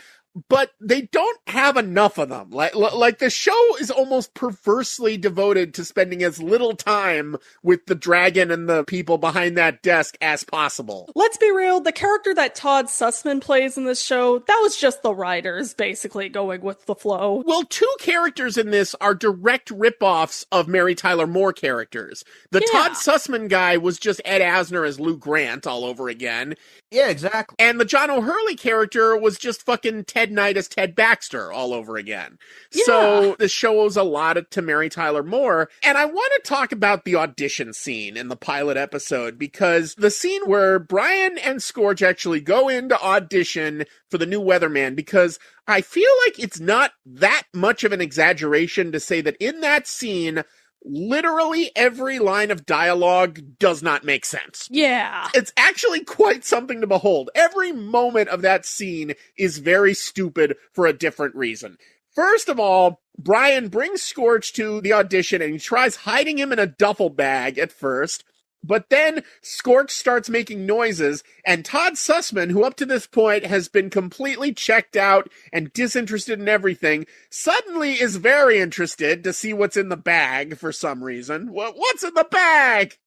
but they don't have enough of them. Like the show is almost perversely devoted to spending as little time with the dragon and the people behind that desk as possible. Let's be real, the character that Todd Sussman plays in this show, that was just the writers basically going with the flow. Well, 2 characters in this are direct ripoffs of Mary Tyler Moore characters. The Todd Sussman guy was just Ed Asner as Lou Grant all over again. Yeah, exactly. And the John O'Hurley character was just fucking Ted Knight as Ted Baxter all over again. Yeah. So the show owes a lot to Mary Tyler Moore. And I want to talk about the audition scene in the pilot episode, because the scene where Brian and Scorch actually go in to audition for the new weatherman, because I feel like it's not that much of an exaggeration to say that in that scene, literally every line of dialogue does not make sense. Yeah. It's actually quite something to behold. Every moment of that scene is very stupid for a different reason. First of all, Brian brings Scorch to the audition and he tries hiding him in a duffel bag at first. But then Scorch starts making noises, and Todd Sussman, who up to this point has been completely checked out and disinterested in everything, suddenly is very interested to see what's in the bag for some reason. What's in the bag?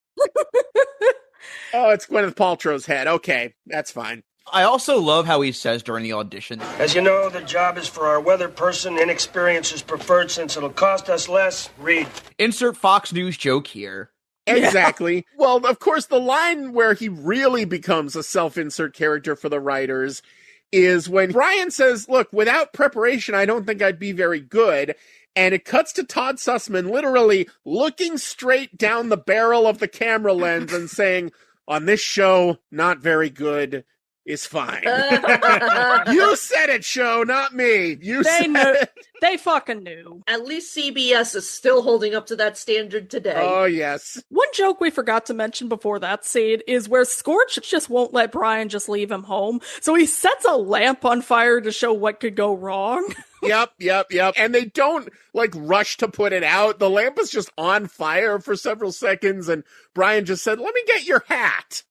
Oh, it's Gwyneth Paltrow's head. Okay, that's fine. I also love how he says during the audition, As you know, the job is for our weather person. Inexperience is preferred since it'll cost us less. Read. Insert Fox News joke here. Exactly. Yeah. Well, of course, the line where he really becomes a self-insert character for the writers is when Brian says, look, without preparation, I don't think I'd be very good. And it cuts to Todd Sussman literally looking straight down the barrel of the camera lens and saying, on this show, not very good is fine. You said it, show, not me. They knew. It. They fucking knew. At least CBS is still holding up to that standard today. Oh, yes. One joke we forgot to mention before that scene is where Scorch just won't let Brian just leave him home. So he sets a lamp on fire to show what could go wrong. Yep. And they don't, rush to put it out. The lamp is just on fire for several seconds, and Brian just said, let me get your hat.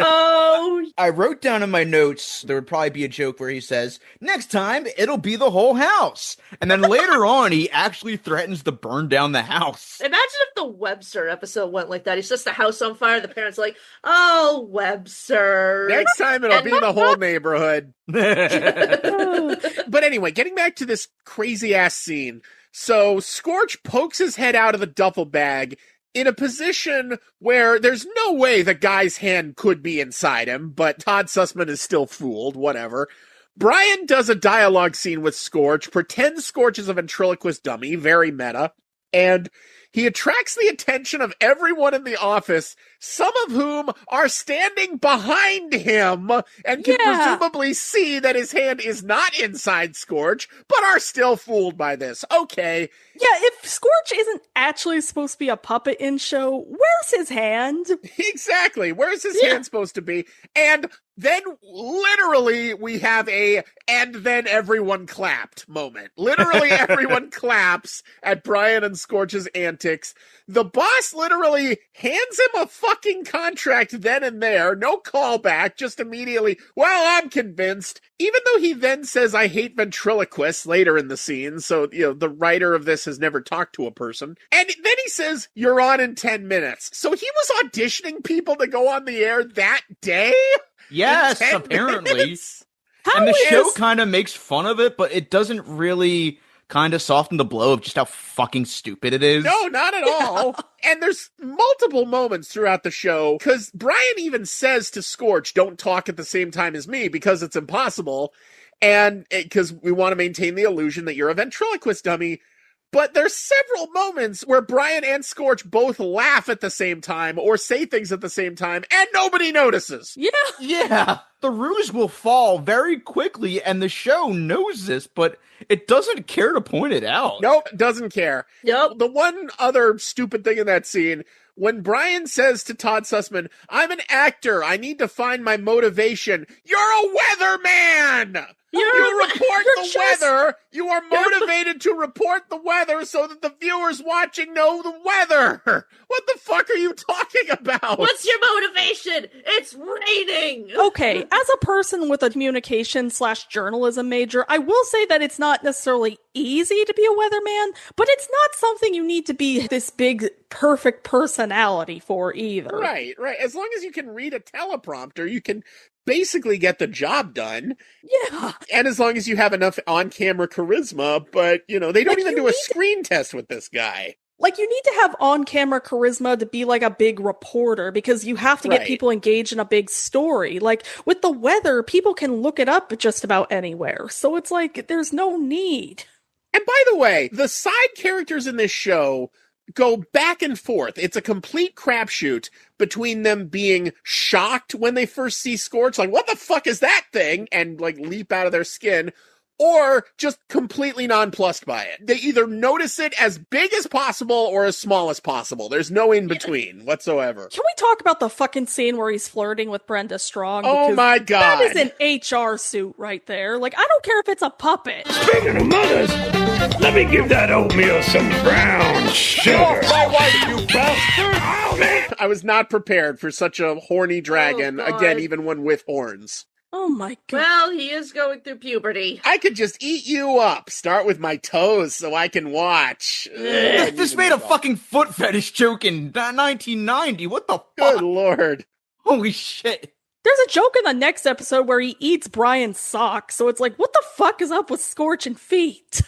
Oh, I wrote down in my notes there would probably be a joke where he says, next time it'll be the whole house, and then later on he actually threatens to burn down the house. Imagine if the Webster episode went like that. He sets the house on fire, the parents are like, oh, Webster, next time it'll be the whole neighborhood. But anyway, getting back to this crazy ass scene, so Scorch pokes his head out of the duffel bag in a position where there's no way the guy's hand could be inside him, but Todd Sussman is still fooled, whatever. Brian does a dialogue scene with Scorch, pretends Scorch is a ventriloquist dummy, very meta, and he attracts the attention of everyone in the office, some of whom are standing behind him and can presumably see that his hand is not inside Scorch, but are still fooled by this. Okay. Yeah, if Scorch isn't actually supposed to be a puppet in show, where's his hand? Exactly. Where's his hand supposed to be? And then literally we have and then everyone clapped moment. Literally everyone claps at Brian and Scorch's antics. The boss literally hands him a fucking contract then and there. No callback, just immediately, well, I'm convinced. Even though he then says, I hate ventriloquists later in the scene. So, the writer of this has never talked to a person. And then he says, you're on in 10 minutes. So he was auditioning people to go on the air that day? Yes, apparently. And the show kind of makes fun of it, but it doesn't really kind of soften the blow of just how fucking stupid it is. No, not at all. And there's multiple moments throughout the show, because Brian even says to Scorch, don't talk at the same time as me, because it's impossible, and because we want to maintain the illusion that you're a ventriloquist dummy. But there's several moments where Brian and Scorch both laugh at the same time or say things at the same time, and nobody notices. Yeah. The ruse will fall very quickly, and the show knows this, but it doesn't care to point it out. Nope, doesn't care. Yep. The one other stupid thing in that scene, when Brian says to Todd Sussman, I'm an actor, I need to find my motivation. You're a weatherman! You report the weather. You are motivated to report the weather so that the viewers watching know the weather. What the fuck are you talking about? What's your motivation? It's raining. Okay, as a person with a communication/journalism major, I will say that it's not necessarily easy to be a weatherman, but it's not something you need to be this big, perfect personality for either. Right. As long as you can read a teleprompter, you can basically get the job done. Yeah. And as long as you have enough on-camera charisma, but, they don't even do a screen test with this guy. You need to have on-camera charisma to be a big reporter, because you have to get people engaged in a big story. With the weather, people can look it up just about anywhere. So it's there's no need. And by the way, the side characters in this show go back and forth. It's a complete crapshoot between them being shocked when they first see Scorch, what the fuck is that thing? And leap out of their skin, or just completely nonplussed by it. They either notice it as big as possible or as small as possible. There's no in between whatsoever. Can we talk about the fucking scene where he's flirting with Brenda Strong? Oh my God. That is an HR suit right there. I don't care if it's a puppet. Speaking of mothers, let me give that oatmeal some brown sugar. Get off my wife, you bastard! I was not prepared for such a horny dragon, again, even one with horns. Oh my God. Well, he is going through puberty. I could just eat you up. Start with my toes so I can watch. This made a fucking foot fetish joke in 1990. What the fuck? Good Lord. Holy shit. There's a joke in the next episode where he eats Brian's socks, so it's like, what the fuck is up with Scorch and feet?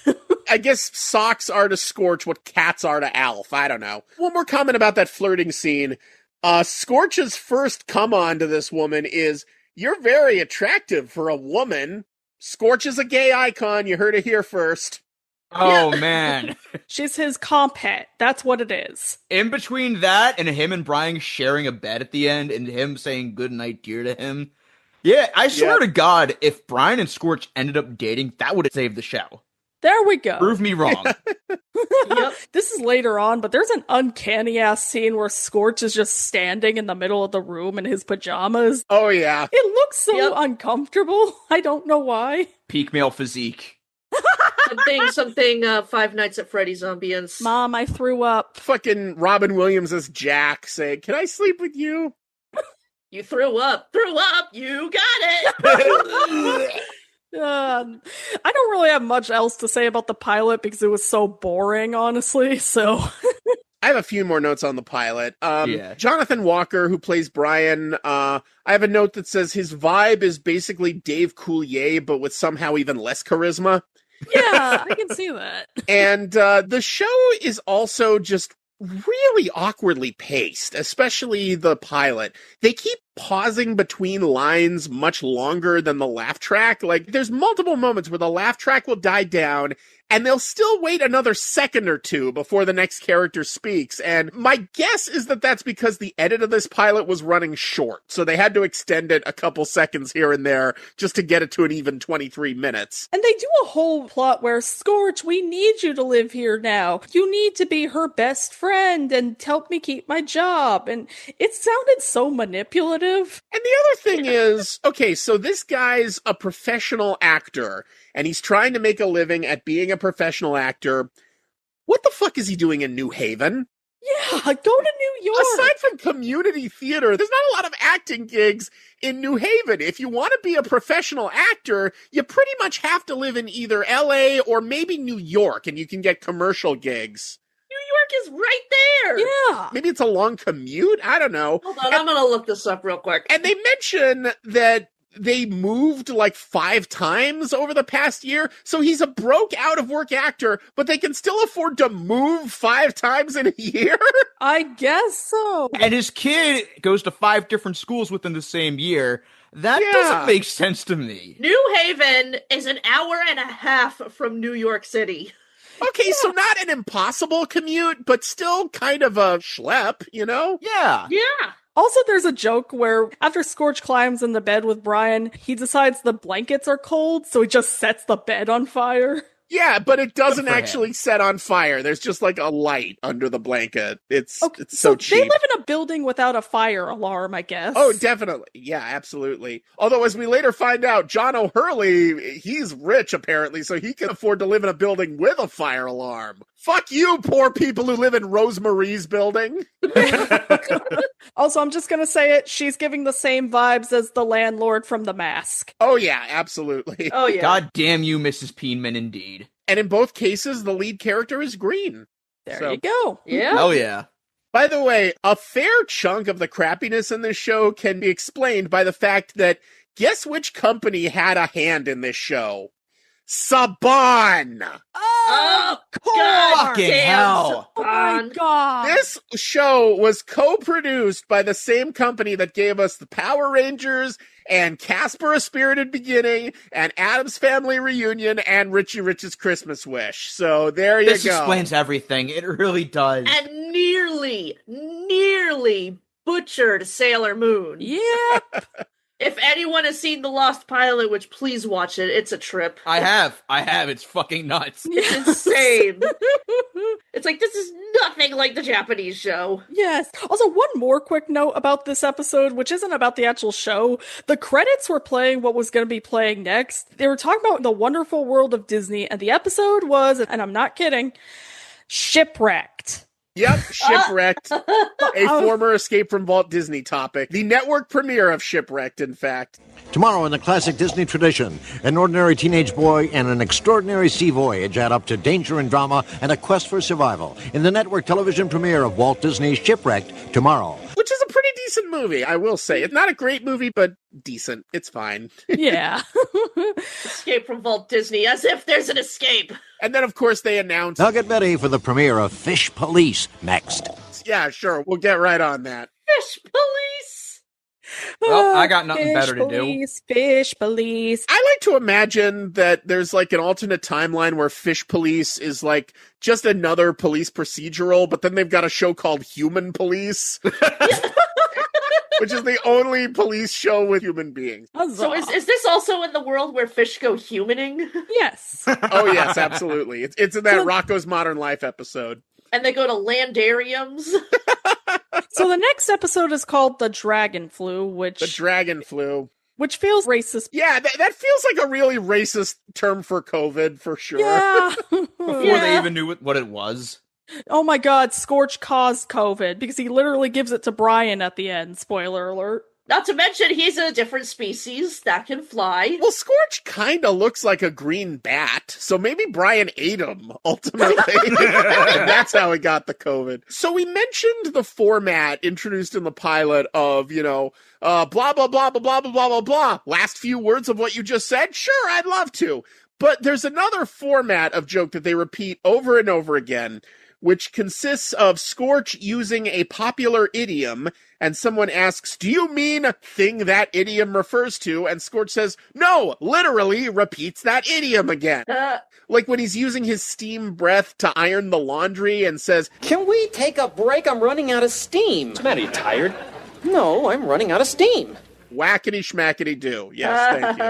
I guess socks are to Scorch what cats are to Alf. I don't know. One more comment about that flirting scene. Scorch's first come on to this woman is, "You're very attractive for a woman." Scorch is a gay icon. You heard it here first. Oh, man. She's his comp pet. That's what it is. In between that and him and Brian sharing a bed at the end and him saying good night, dear to him. Yeah, I swear to God, if Brian and Scorch ended up dating, that would have saved the show. There we go. Prove me wrong. Yep. This is later on, but there's an uncanny-ass scene where Scorch is just standing in the middle of the room in his pajamas. Oh, yeah. It looks so uncomfortable. I don't know why. Peak male physique. Something, Five Nights at Freddy's ambience. Mom, I threw up. Fucking Robin Williams as Jack saying, "Can I sleep with you?" You threw up, you got it! I don't really have much else to say about the pilot because it was so boring, honestly, so... I have a few more notes on the pilot. Jonathan Walker, who plays Brian, I have a note that says his vibe is basically Dave Coulier, but with somehow even less charisma. Yeah, I can see that. And the show is also just really awkwardly paced, especially the pilot. They keep pausing between lines much longer than the laugh track. Like, there's multiple moments where the laugh track will die down, and they'll still wait another second or two before the next character speaks. And my guess is that that's because the edit of this pilot was running short, so they had to extend it a couple seconds here and there just to get it to an even 23 minutes. And they do a whole plot where, "Scorch, we need you to live here now. You need to be her best friend and help me keep my job." And it sounded so manipulative. And the other thing is, okay, so this guy's a professional actor, and he's trying to make a living at being a professional actor. What the fuck is he doing in New Haven? Yeah, go to New York. Aside from community theater, there's not a lot of acting gigs in New Haven. If you want to be a professional actor, you pretty much have to live in either LA or maybe New York, and you can get commercial gigs. New York is right there. Yeah. Maybe it's a long commute. I don't know. Hold on, I'm going to look this up real quick. And they mention that they moved like 5 times over the past year. So he's a broke out of work actor, but they can still afford to move 5 times in a year? I guess so. And his kid goes to 5 different schools within the same year. That doesn't make sense to me. New Haven is an hour and a half from New York City. Okay, so not an impossible commute, but still kind of a schlep, you know? Yeah. Yeah. Also, there's a joke where after Scorch climbs in the bed with Brian, he decides the blankets are cold, so he just sets the bed on fire. Yeah, but it doesn't actually set on fire. There's just like a light under the blanket. It's so cheap. They live in a building without a fire alarm, I guess. Oh, definitely. Yeah, absolutely. Although, as we later find out, John O'Hurley, he's rich, apparently, so he can afford to live in a building with a fire alarm. Fuck you, poor people who live in Rosemarie's building. Also, I'm just gonna say it, she's giving the same vibes as the landlord from The Mask. Oh, yeah, absolutely. Oh, yeah. God damn you, Mrs. Peenman, indeed. And in both cases, the lead character is green. There you go. Yeah. Oh, yeah. By the way, a fair chunk of the crappiness in this show can be explained by the fact that guess which company had a hand in this show? Saban! Oh, fucking hell. Oh my god. This show was co-produced by the same company that gave us the Power Rangers and Casper: A Spirited Beginning and Addams Family Reunion and Richie Rich's Christmas Wish. So there you go. This explains everything. It really does. And nearly butchered Sailor Moon. Yep. If anyone has seen The Lost Pilot, which please watch it, it's a trip. I have. It's fucking nuts. It's insane. It's like, this is nothing like the Japanese show. Yes. Also, one more quick note about this episode, which isn't about the actual show. The credits were playing what was going to be playing next. They were talking about the wonderful world of Disney, and the episode was, and I'm not kidding, Shipwrecked. Yep, Shipwrecked. A former Escape from Walt Disney topic. The network premiere of Shipwrecked, in fact. Tomorrow in the classic Disney tradition, an ordinary teenage boy and an extraordinary sea voyage add up to danger and drama and a quest for survival in the network television premiere of Walt Disney's Shipwrecked tomorrow. Which is a pretty decent movie, I will say. It's not a great movie, but decent. It's fine. Yeah. Escape from Walt Disney, as if there's an escape. And then, of course, they announced... Now get ready for the premiere of Fish Police next. Yeah, sure. We'll get right on that. Fish Police! Well, I got nothing better to do. Fish Police. I like to imagine that there's like an alternate timeline where Fish Police is like just another police procedural, but then they've got a show called Human Police. Which is the only police show with human beings. So is this also in the world where fish go humaning? Yes. Oh, yes, absolutely. It's in that Rocko's Modern Life episode. And they go to landariums. So the next episode is called The Dragon Flu, which feels racist. Yeah, that feels like a really racist term for COVID, for sure. Yeah. Before they even knew what it was. Oh my god, Scorch caused COVID because he literally gives it to Brian at the end. Spoiler alert. Not to mention, he's a different species that can fly. Well, Scorch kind of looks like a green bat, so maybe Brian ate him, ultimately. And that's how he got the COVID. So we mentioned the format introduced in the pilot of, blah, blah, blah, blah, blah, blah, blah, blah, blah. Last few words of what you just said? Sure, I'd love to. But there's another format of joke that they repeat over and over again, which consists of Scorch using a popular idiom, and someone asks, do you mean thing that idiom refers to? And Scorch says, no, literally repeats that idiom again. Like when he's using his steam breath to iron the laundry and says, Can we take a break? I'm running out of steam. What's the matter, you tired? No, I'm running out of steam. Whackity schmackity do. Yes, thank you.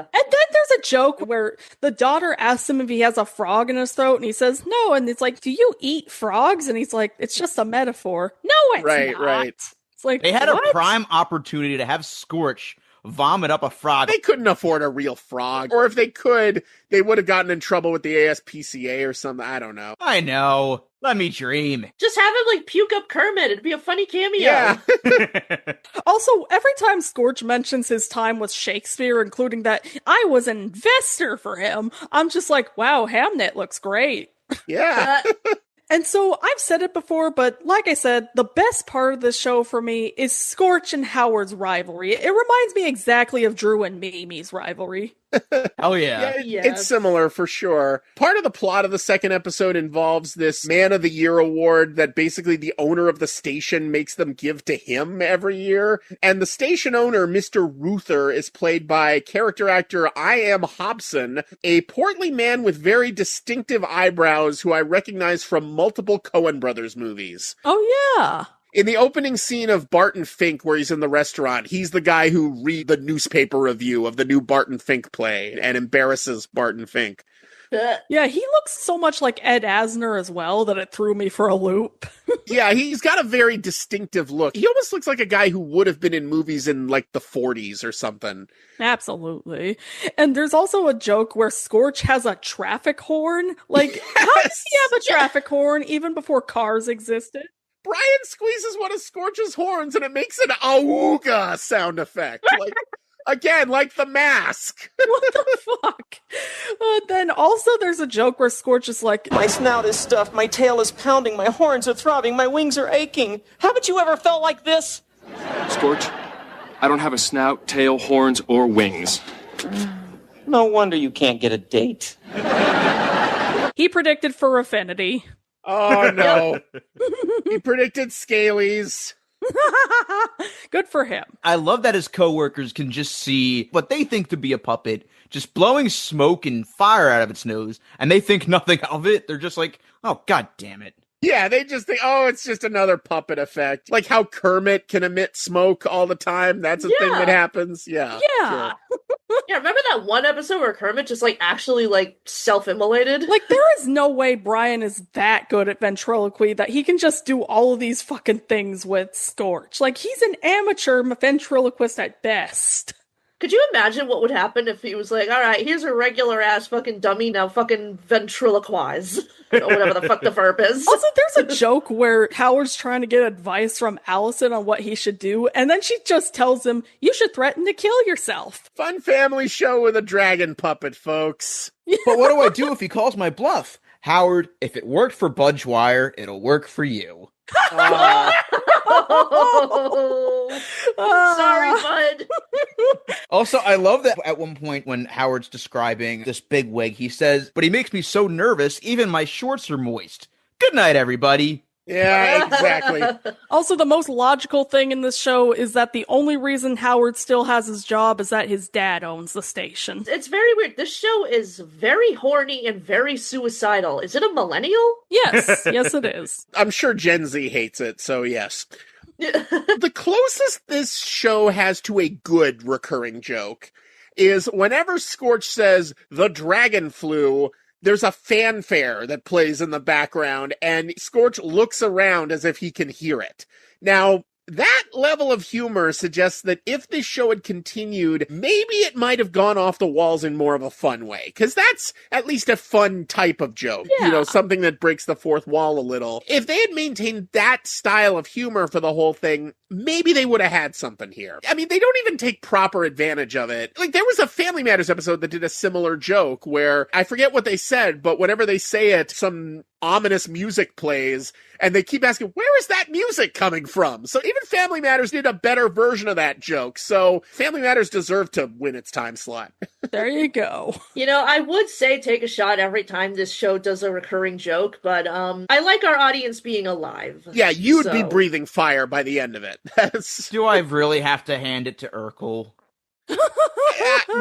And then there's a joke where the daughter asks him if he has a frog in his throat, and he says no, and it's like, do you eat frogs? And he's like, it's just a metaphor. No, it's not. Right. It's like, they had what? a prime opportunity to have Scorch vomit up a frog. They couldn't afford a real frog. Or if they could, they would have gotten in trouble with the ASPCA or something. I don't know. I know. Let me dream. Just have him like puke up Kermit. It'd be a funny cameo. Yeah. Also, every time Scorch mentions his time with Shakespeare, including that I was an investor for him, I'm just like, wow, Hamnet looks great. Yeah. And so I've said it before, but like I said, the best part of this show for me is Scorch and Howard's rivalry. It reminds me exactly of Drew and Mimi's rivalry. Oh, yeah. It's similar for sure. Part of the plot of the second episode involves this Man of the Year award that basically the owner of the station makes them give to him every year. And the station owner, Mr. Ruther, is played by character actor I.M. Hobson, a portly man with very distinctive eyebrows who I recognize from multiple Coen Brothers movies. Oh, yeah. In the opening scene of Barton Fink, where he's in the restaurant, he's the guy who reads the newspaper review of the new Barton Fink play and embarrasses Barton Fink. Yeah, he looks so much like Ed Asner as well that it threw me for a loop. Yeah, he's got a very distinctive look. He almost looks like a guy who would have been in movies in like the 40s or something. Absolutely. And there's also a joke where Scorch has a traffic horn. Like, how does he have a traffic horn even before cars existed? Brian squeezes one of Scorch's horns and it makes an awooga sound effect. Like, again, like the mask. What the fuck? Then also there's a joke where Scorch is like, My snout is stuffed, my tail is pounding, my horns are throbbing, my wings are aching. Haven't you ever felt like this? Scorch, I don't have a snout, tail, horns, or wings. No wonder you can't get a date. He predicted for Affinity. Oh, no. He predicted Scalies. Good for him. I love that his coworkers can just see what they think to be a puppet just blowing smoke and fire out of its nose, and they think nothing of it. They're just like, oh, god damn it. Yeah, they just think, oh, it's just another puppet effect. Like how Kermit can emit smoke all the time. That's a thing that happens. Yeah. Yeah. Sure. Yeah, remember that one episode where Kermit just like actually like self-immolated? Like there is no way Brian is that good at ventriloquy that he can just do all of these fucking things with Scorch. Like he's an amateur ventriloquist at best. Could you imagine what would happen if he was like, all right, here's a regular ass fucking dummy, now fucking ventriloquize. Or whatever the fuck the verb is. Also, there's a joke where Howard's trying to get advice from Allison on what he should do, and then she just tells him, you should threaten to kill yourself. Fun family show with a dragon puppet, folks. But what do I do if he calls my bluff? Howard, if it worked for Budgewire, it'll work for you. Sorry, bud. Also, I love that at one point when Howard's describing this big wig, he says, "But he makes me so nervous, even my shorts are moist. Good night, everybody." Yeah, exactly. Also, the most logical thing in this show is that the only reason Howard still has his job is that his dad owns the station. It's very weird. This show is very horny and very suicidal. Is it a millennial? Yes, yes it is. I'm sure Gen Z hates it, so yes. The closest this show has to a good recurring joke is whenever Scorch says, "the dragon flew," there's a fanfare that plays in the background, and Scorch looks around as if he can hear it. Now, that level of humor suggests that if this show had continued, maybe it might have gone off the walls in more of a fun way. Because that's at least a fun type of joke. Yeah. You know, something that breaks the fourth wall a little. If they had maintained that style of humor for the whole thing, maybe they would have had something here. I mean, they don't even take proper advantage of it. Like, there was a Family Matters episode that did a similar joke where, I forget what they said, but whenever they say it, some ominous music plays, and they keep asking, where is that music coming from? So even Family Matters did a better version of that joke. So Family Matters deserved to win its time slot. There you go. You know, I would say take a shot every time this show does a recurring joke, but I like our audience being alive. Yeah, you'd be breathing fire by the end of it. Do I really have to hand it to Urkel?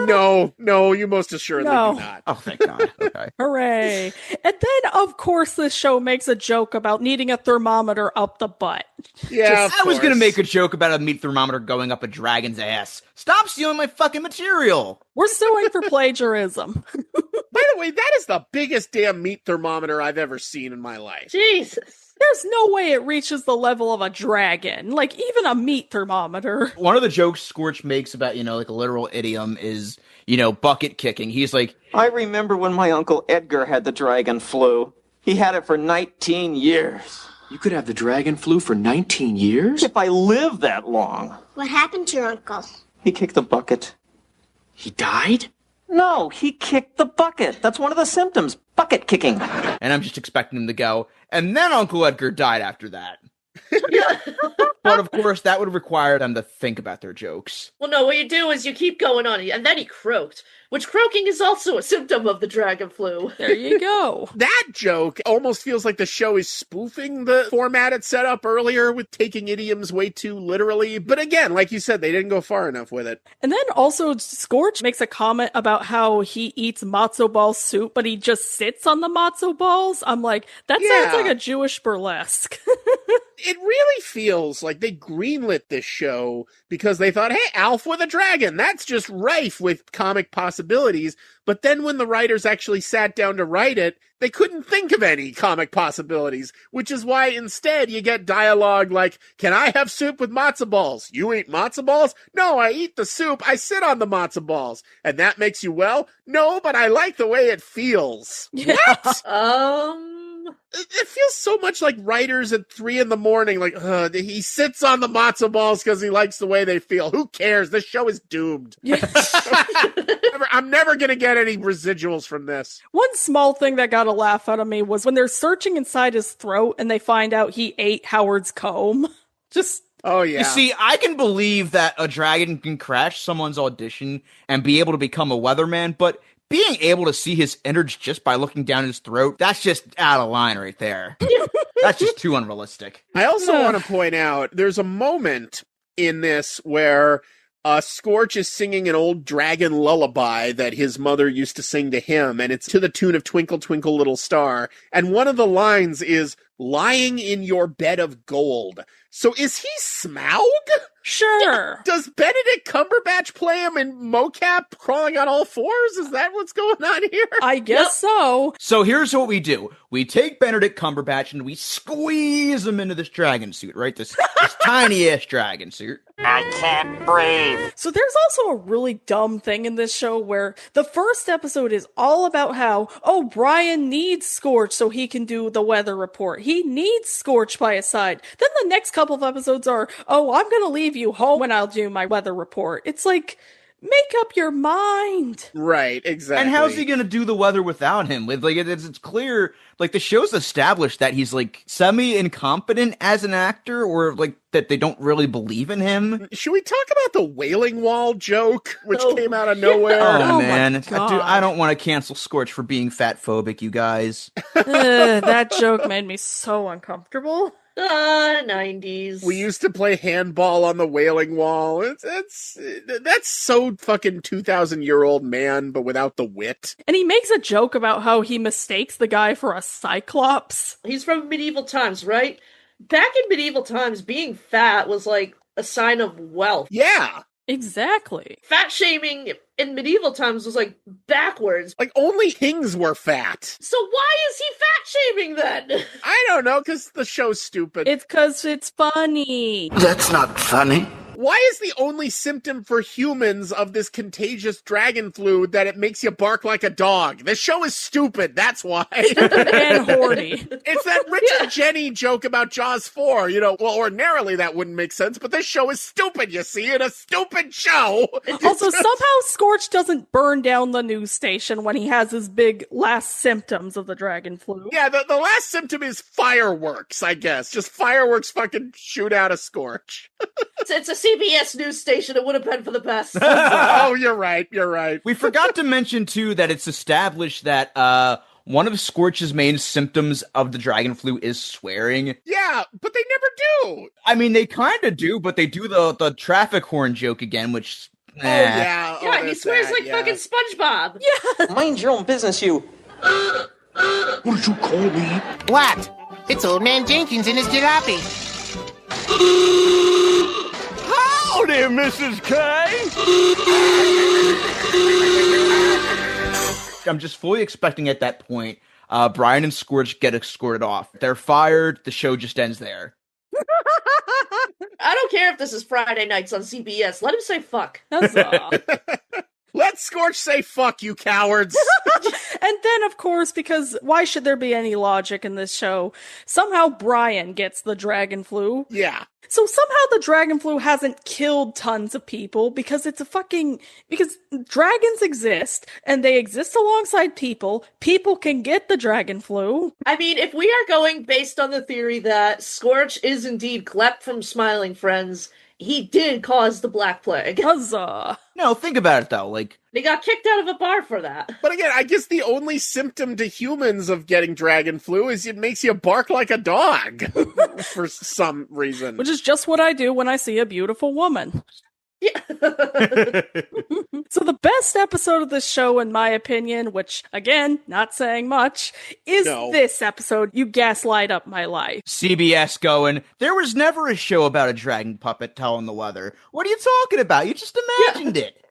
No, you most assuredly do not. Oh, thank God. Okay. Hooray. And then, of course, this show makes a joke about needing a thermometer up the butt. Yeah, I was going to make a joke about a meat thermometer going up a dragon's ass. Stop stealing my fucking material. We're suing for plagiarism. By the way, that is the biggest damn meat thermometer I've ever seen in my life. Jesus. There's no way it reaches the level of a dragon, like even a meat thermometer. One of the jokes Scorch makes about, like a literal idiom is, bucket kicking. He's like, I remember when my Uncle Edgar had the dragon flu. He had it for 19 years. You could have the dragon flu for 19 years? If I live that long. What happened to your uncle? He kicked the bucket. He died? No, he kicked the bucket. That's one of the symptoms. Bucket kicking. And I'm just expecting him to go, and then Uncle Edgar died after that. But of course, that would require them to think about their jokes. Well, no, what you do is you keep going on, and then he croaked, which croaking is also a symptom of the dragon flu. There you go. That joke almost feels like the show is spoofing the format it set up earlier with taking idioms way too literally. But again, like you said, they didn't go far enough with it. And then also Scorch makes a comment about how he eats matzo ball soup, but he just sits on the matzo balls. I'm like, that sounds like a Jewish burlesque. It really feels like they greenlit this show because they thought, hey, Alf with a dragon, that's just rife with comic possibilities. But then when the writers actually sat down to write it, they couldn't think of any comic possibilities, which is why instead you get dialogue like, can I have soup with matzo balls? You eat matzo balls? No, I eat the soup. I sit on the matzo balls. And that makes you well? No, but I like the way it feels. Yeah. What? It feels so much like writers at 3 a.m, like, he sits on the matzo balls because he likes the way they feel. Who cares? This show is doomed. Yeah. I'm never going to get any residuals from this. One small thing that got a laugh out of me was when they're searching inside his throat and they find out he ate Howard's comb. Oh, yeah. You see, I can believe that a dragon can crash someone's audition and be able to become a weatherman, but being able to see his innards just by looking down his throat, that's just out of line right there. That's just too unrealistic. I also want to point out, there's a moment in this where Scorch is singing an old dragon lullaby that his mother used to sing to him, and it's to the tune of Twinkle, Twinkle, Little Star. And one of the lines is, lying in your bed of gold. So is he Smaug? Sure. Does Benedict Cumberbatch play him in mocap crawling on all fours? Is that what's going on here? I guess so. So here's what we do. We take Benedict Cumberbatch and we squeeze him into this dragon suit, right? This tiny-ass dragon suit. I can't breathe. So there's also a really dumb thing in this show where the first episode is all about how, Brian needs Scorch so he can do the weather report. He needs Scorch by his side. Then the next couple of episodes are, I'm going to leave you home when I'll do my weather report. It's like, make up your mind. Right, exactly. And how's he gonna do the weather without him? Like it's clear, like the show's established that he's like semi-incompetent as an actor, or like that they don't really believe in him. Should we talk about the Wailing Wall joke, which came out of nowhere? Oh man, I don't want to cancel Scorch for being fat phobic, you guys. That joke made me so uncomfortable. 90s. We used to play handball on the Wailing Wall. That's so fucking 2,000-year-old man, but without the wit. And he makes a joke about how he mistakes the guy for a cyclops. He's from medieval times, right? Back in medieval times, being fat was like a sign of wealth. Yeah. Exactly. Fat shaming in medieval times was like backwards. Like only kings were fat. So why is he fat shaming then? I don't know, because the show's stupid. It's because it's funny. That's not funny. Why is the only symptom for humans of this contagious dragon flu that it makes you bark like a dog? This show is stupid, that's why. And horny. It's that Richard Jenny joke about Jaws 4, well, ordinarily that wouldn't make sense, but this show is stupid, you see, in a stupid show. Also, somehow Scorch doesn't burn down the news station when he has his big last symptoms of the dragon flu. Yeah, the last symptom is fireworks, I guess. Just fireworks fucking shoot out a Scorch. It's a CBS news station. It would have been for the best. Oh, you're right. We forgot to mention, too, that it's established that one of Scorch's main symptoms of the dragon flu is swearing. Yeah, but they never do. I mean, they kind of do, but they do the traffic horn joke again, which... Oh, yeah. Yeah, he swears like fucking SpongeBob. Yeah. Mind your own business, you. What did you call me? What? It's Old Man Jenkins and his jalopy. Howdy, Mrs. K. I'm just fully expecting at that point, Brian and Scorch get escorted off. They're fired. The show just ends there. I don't care if this is Friday nights on CBS. Let him say fuck. Let Scorch say fuck, you cowards. And then, of course, because why should there be any logic in this show? Somehow Brian gets the dragon flu. Yeah. So somehow the dragon flu hasn't killed tons of people because because dragons exist and they exist alongside people. People can get the dragon flu. I mean, if we are going based on the theory that Scorch is indeed Clep from Smiling Friends, he did cause the Black Plague. Huzzah. No, think about it, though. Like, they got kicked out of a bar for that. But again, I guess the only symptom to humans of getting dragon flu is it makes you bark like a dog for some reason. Which is just what I do when I see a beautiful woman. Yeah. So the best episode of this show, in my opinion, which, again, not saying much, is this episode, You Gaslight Up My Life. CBS going, there was never a show about a dragon puppet telling the weather. What are you talking about? You just imagined it.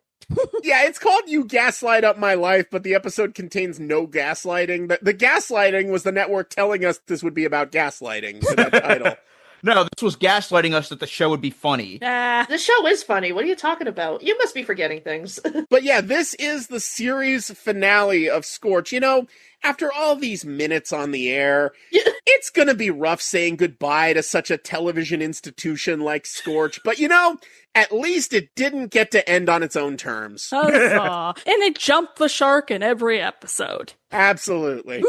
Yeah, it's called You Gaslight Up My Life, but the episode contains no gaslighting. The gaslighting was the network telling us this would be about gaslighting for that title. No, this was gaslighting us that the show would be funny. The show is funny. What are you talking about? You must be forgetting things. But yeah, this is the series finale of Scorch. After all these minutes on the air, it's gonna be rough saying goodbye to such a television institution like Scorch. But at least it didn't get to end on its own terms. Huzzah. And it jumped the shark in every episode. Absolutely.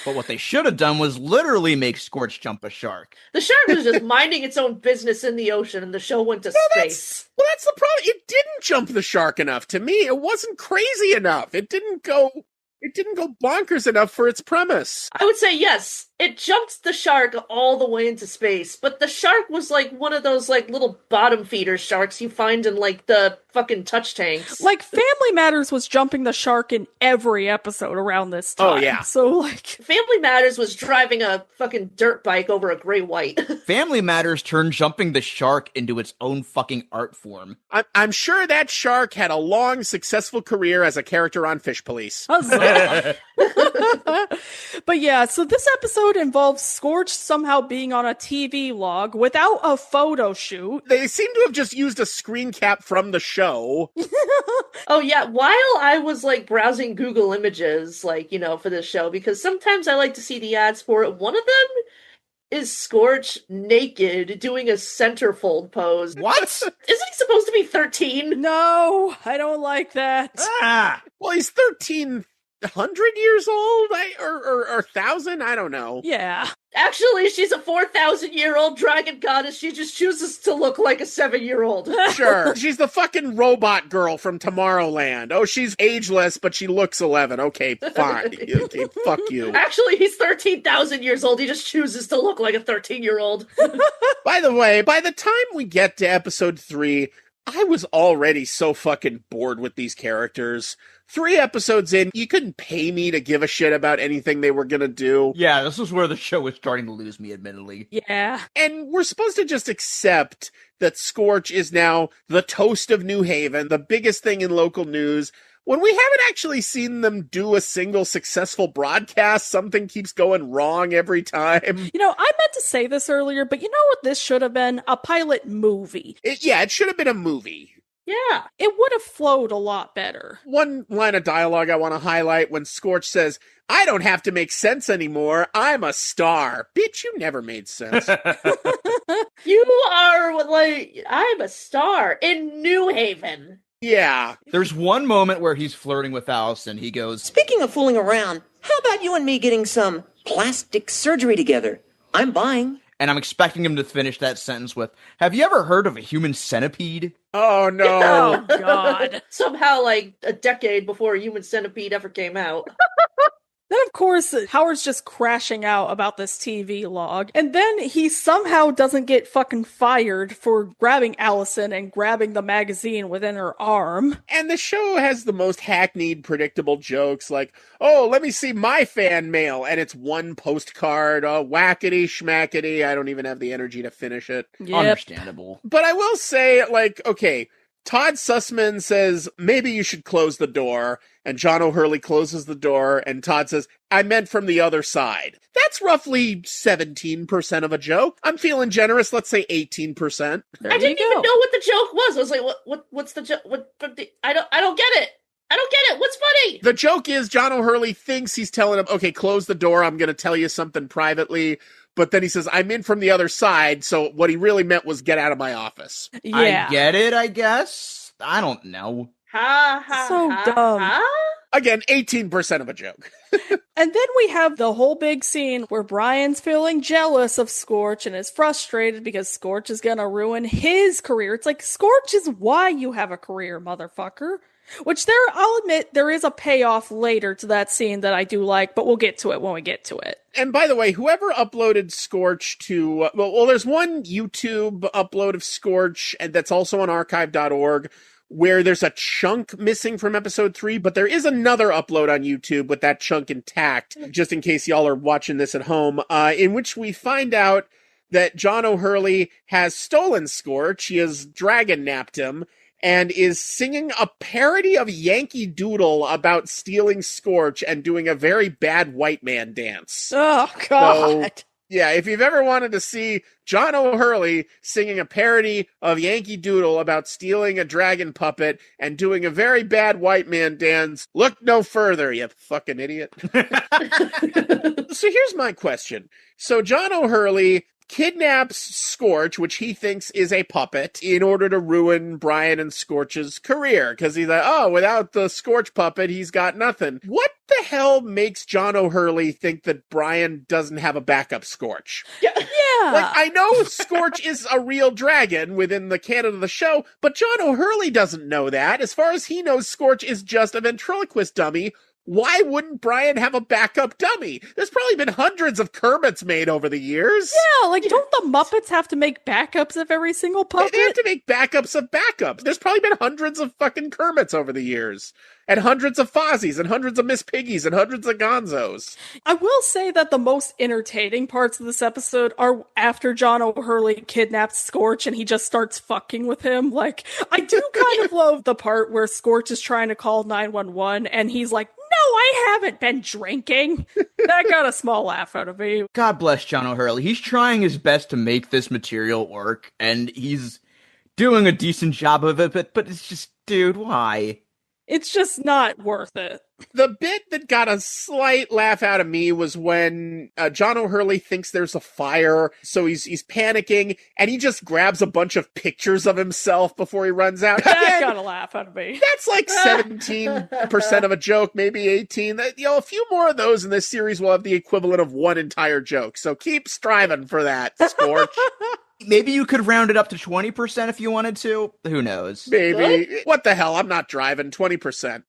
But what they should have done was literally make Scorch jump a shark. The shark was just minding its own business in the ocean, and the show went to space. That's the problem. It didn't jump the shark enough to me. It wasn't crazy enough. It didn't go bonkers enough for its premise. I would say yes. It jumped the shark all the way into space, but the shark was like one of those like little bottom feeder sharks you find in like the fucking touch tanks. Like Family Matters was jumping the shark in every episode around this time. Oh yeah. So like Family Matters was driving a fucking dirt bike over a gray white. Family Matters turned jumping the shark into its own fucking art form. I'm sure that shark had a long, successful career as a character on Fish Police. But yeah, so this episode involves Scorch somehow being on a TV log without a photo shoot. They seem to have just used a screen cap from the show. Oh yeah, while I was like browsing Google Images, like, for this show, because sometimes I like to see the ads for it, one of them is Scorch naked doing a centerfold pose. What? Isn't he supposed to be 13? No, I don't like that. Well, he's 1,300 years old, or 1,000? I don't know. Yeah. Actually, she's a 4,000-year-old dragon goddess. She just chooses to look like a 7-year-old. Sure. She's the fucking robot girl from Tomorrowland. Oh, she's ageless, but she looks 11. Okay, fine. Okay, fuck you. Actually, he's 13,000 years old. He just chooses to look like a 13-year-old. By the way, by the time we get to episode 3, I was already so fucking bored with these characters. 3 episodes in, you couldn't pay me to give a shit about anything they were gonna do. Yeah, this is where the show was starting to lose me, admittedly. Yeah. And we're supposed to just accept that Scorch is now the toast of New Haven, the biggest thing in local news. When we haven't actually seen them do a single successful broadcast, something keeps going wrong every time. You know, I meant to say this earlier, but you know what this should have been? A pilot movie. It should have been a movie. Yeah, it would have flowed a lot better. One line of dialogue I want to highlight when Scorch says, "I don't have to make sense anymore. I'm a star." Bitch, you never made sense. You are like, I'm a star in New Haven. Yeah. There's one moment where he's flirting with Allison. He goes, "Speaking of fooling around, how about you and me getting some plastic surgery together? I'm buying." And I'm expecting him to finish that sentence with, "Have you ever heard of a human centipede?" Oh, no. Oh, God. Somehow, like, a decade before Human Centipede ever came out. Then, of course, Howard's just crashing out about this TV log. And then he somehow doesn't get fucking fired for grabbing Allison and grabbing the magazine within her arm. And the show has the most hackneyed, predictable jokes like, "Oh, let me see my fan mail." And it's one postcard, whackety schmackety. I don't even have the energy to finish it. Yep. Understandable. But I will say, like, okay, Todd Sussman says, "Maybe you should close the door." And John O'Hurley closes the door, and Todd says, "I meant from the other side." That's roughly 17% of a joke. I'm feeling generous. Let's say 18%. I didn't even know what the joke was. I was like, what's the joke? I don't get it. I don't get it. What's funny? The joke is John O'Hurley thinks he's telling him, "Okay, close the door. I'm going to tell you something privately." But then he says, "I'm in from the other side." So what he really meant was, "Get out of my office." Yeah. I get it, I guess. I don't know. Ha, ha, So ha, dumb. ha. Again, 18% of a joke. And then we have the whole big scene where Brian's feeling jealous of Scorch and is frustrated because Scorch is gonna ruin his career. It's like, Scorch is why you have a career, motherfucker. Which I'll admit, there is a payoff later to that scene that I do like, but we'll get to it when we get to it. And by the way, whoever uploaded Scorch to, well, there's one YouTube upload of Scorch, and that's also on archive.org, where there's a chunk missing from episode 3, but there is another upload on YouTube with that chunk intact, just in case y'all are watching this at home, in which we find out that John O'Hurley has stolen Scorch. He has dragon napped him, and is singing a parody of Yankee Doodle about stealing Scorch and doing a very bad white man dance. Oh, God. So, yeah, if you've ever wanted to see John O'Hurley singing a parody of Yankee Doodle about stealing a dragon puppet and doing a very bad white man dance, look no further, you fucking idiot. So here's my question. So John O'Hurley kidnaps Scorch, which he thinks is a puppet, in order to ruin Brian and Scorch's career. Because he's like, oh, without the Scorch puppet, he's got nothing. What the hell makes John O'Hurley think that Brian doesn't have a backup Scorch? Yeah. Like, I know Scorch is a real dragon within the canon of the show, but John O'Hurley doesn't know that. As far as he knows, Scorch is just a ventriloquist dummy. Why wouldn't Brian have a backup dummy? There's probably been hundreds of Kermits made over the years. Yeah, like, don't the Muppets have to make backups of every single puppet? They have to make backups of backups. There's probably been hundreds of fucking Kermits over the years. And hundreds of Fozzies, and hundreds of Miss Piggies, and hundreds of Gonzos. I will say that the most entertaining parts of this episode are after John O'Hurley kidnaps Scorch and he just starts fucking with him. Like, I do kind of love the part where Scorch is trying to call 911 and he's like, "No, I haven't been drinking." That got a small laugh out of me. God bless John O'Hurley. He's trying his best to make this material work, and he's doing a decent job of it, but it's just, dude, why? It's just not worth it. The bit that got a slight laugh out of me was when John O'Hurley thinks there's a fire, so he's panicking, and he just grabs a bunch of pictures of himself before he runs out. That got a laugh out of me. That's like 17% of a joke, maybe 18. A few more of those in this series will have the equivalent of one entire joke, so keep striving for that, Scorch. Maybe you could round it up to 20% if you wanted to. Who knows? Maybe. What the hell? I'm not driving. 20%.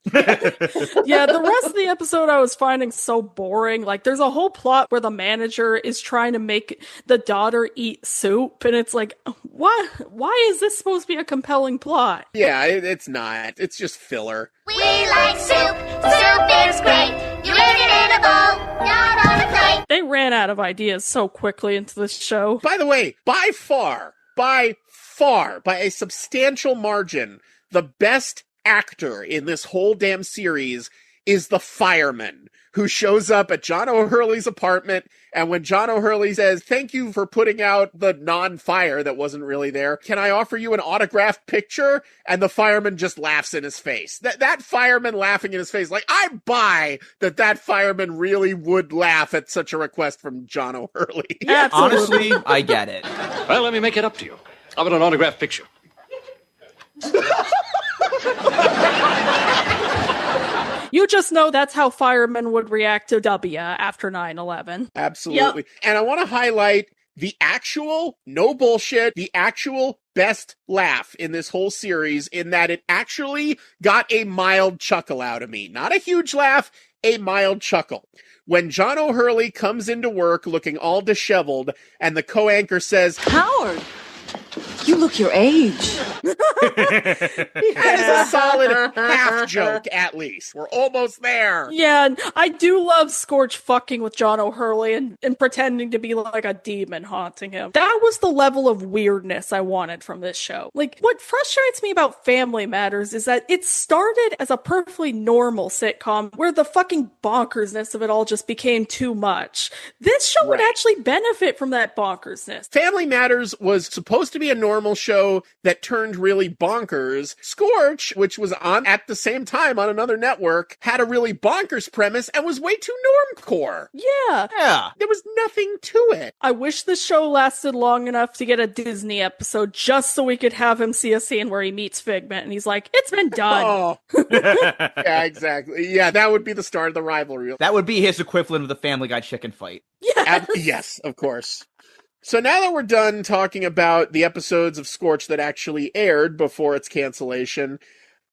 Yeah, the rest of the episode I was finding so boring. Like, there's a whole plot where the manager is trying to make the daughter eat soup, and it's like, why is this supposed to be a compelling plot? Yeah, it's not. It's just filler. We like soup. Soup is great. You eat it in a bowl, not on a plate. They ran out of ideas so quickly into this show. By the way, by far, by a substantial margin, the best actor in this whole damn series is the fireman who shows up at John O'Hurley's apartment, and when John O'Hurley says, "Thank you for putting out the non-fire that wasn't really there. Can I offer you an autographed picture?" And the fireman just laughs in his face. That fireman laughing in his face, like, I buy that fireman really would laugh at such a request from John O'Hurley. Yeah, honestly, I get it. Well, let me make it up to you. How about an autographed picture? You just know that's how firemen would react to W after 9/11. Absolutely. Yep. And I want to highlight the actual, no bullshit, the actual best laugh in this whole series, in that it actually got a mild chuckle out of me. Not a huge laugh, a mild chuckle. When John O'Hurley comes into work looking all disheveled, and the co-anchor says, "Howard, you look your age." That is a solid half joke, at least. We're almost there. Yeah, and I do love Scorch fucking with John O'Hurley and pretending to be like a demon haunting him. That was the level of weirdness I wanted from this show. Like, what frustrates me about Family Matters is that it started as a perfectly normal sitcom where the fucking bonkersness of it all just became too much. This show would actually benefit from that bonkersness. Family Matters was supposed to be a normal show that turned really bonkers. Scorch, which was on at the same time on another network, had a really bonkers premise and was way too normcore. Yeah. There was nothing to it. I wish the show lasted long enough to get a Disney episode just so we could have him see a scene where he meets Figment and he's like, "It's been done." Oh. Yeah, exactly. Yeah, that would be the start of the rivalry. That would be his equivalent of the Family Guy chicken fight. Yes, of course. So now that we're done talking about the episodes of Scorch that actually aired before its cancellation,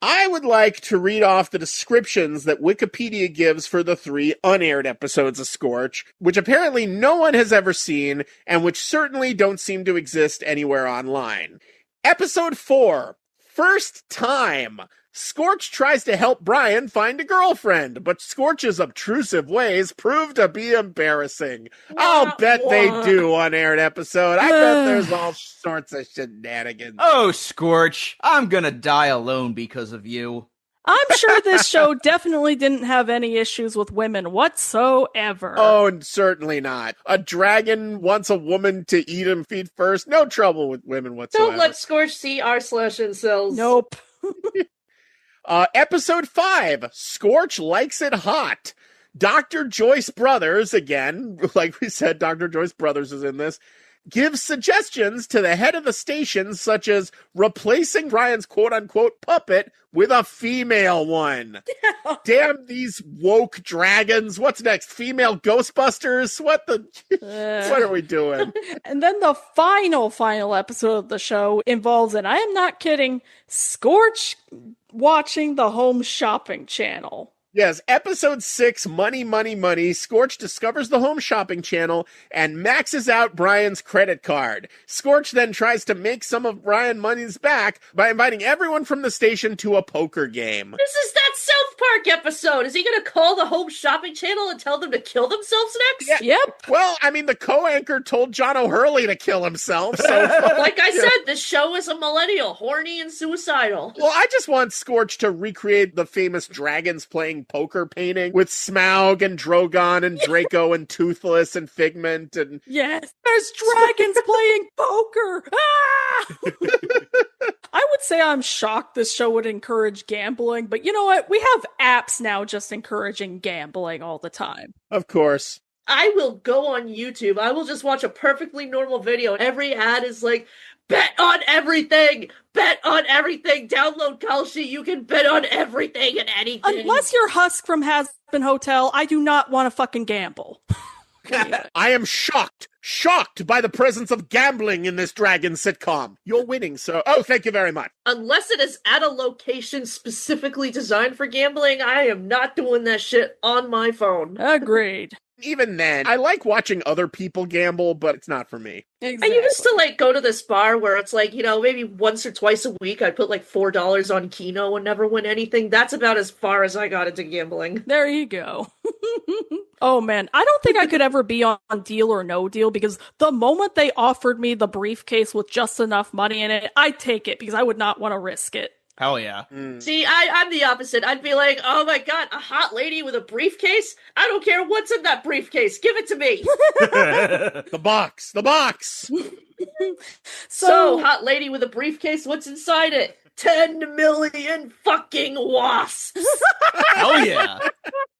I would like to read off the descriptions that Wikipedia gives for the 3 unaired episodes of Scorch, which apparently no one has ever seen, and which certainly don't seem to exist anywhere online. Episode 4, First Time. Scorch tries to help Brian find a girlfriend, but Scorch's obtrusive ways prove to be embarrassing. I'll bet they do unaired episode. I bet there's all sorts of shenanigans. Oh, Scorch, I'm gonna die alone because of you. I'm sure this show definitely didn't have any issues with women whatsoever. Oh, and certainly not. A dragon wants a woman to eat him feet first. No trouble with women whatsoever. Don't let Scorch see r/incels. Nope. Episode 5, Scorch Likes It Hot. Dr. Joyce Brothers, again, like we said, Dr. Joyce Brothers is in this, gives suggestions to the head of the station, such as replacing Brian's quote-unquote puppet with a female one. Damn these woke dragons. What's next? Female Ghostbusters? What are we doing? And then the final episode of the show involves, and I am not kidding, Scorch watching the Home Shopping Channel. Yes, episode 6, Money, Money, Money. Scorch discovers the Home Shopping Channel and maxes out Brian's credit card. Scorch then tries to make some of Brian money's back by inviting everyone from the station to a poker game. This is that South Park episode. Is he going to call the Home Shopping Channel and tell them to kill themselves next? Yeah. Yep. Well, I mean, the co-anchor told John O'Hurley to kill himself. So, like I said, this show is a millennial, horny and suicidal. Well, I just want Scorch to recreate the famous dragons playing poker painting with Smaug and Drogon and Draco and Toothless and Figment and... Yes, there's dragons playing poker! Ah! I would say I'm shocked this show would encourage gambling, but you know what? We have apps now just encouraging gambling all the time. Of course. I will go on YouTube. I will just watch a perfectly normal video. Every ad is like, bet on everything! Bet on everything! Download Kalshi, you can bet on everything and anything. Unless you're Husk from Hazbin Hotel, I do not want to fucking gamble. I am shocked by the presence of gambling in this dragon sitcom. You're winning, so thank you very much. Unless it is at a location specifically designed for gambling, I am not doing that shit on my phone. Agreed. Even then, I like watching other people gamble, but it's not for me. Exactly. I used to like go to this bar where it's like, maybe once or twice a week I'd put like $4 on Keno and never win anything. That's about as far as I got into gambling. There you go. Oh man, I don't think I could ever be on Deal or No Deal because the moment they offered me the briefcase with just enough money in it, I'd take it because I would not want to risk it. Hell yeah. See, I'm the opposite. I'd be like, oh my god, a hot lady with a briefcase? I don't care what's in that briefcase. Give it to me. The box. So, hot lady with a briefcase, what's inside it? 10 million fucking wasps. Hell yeah.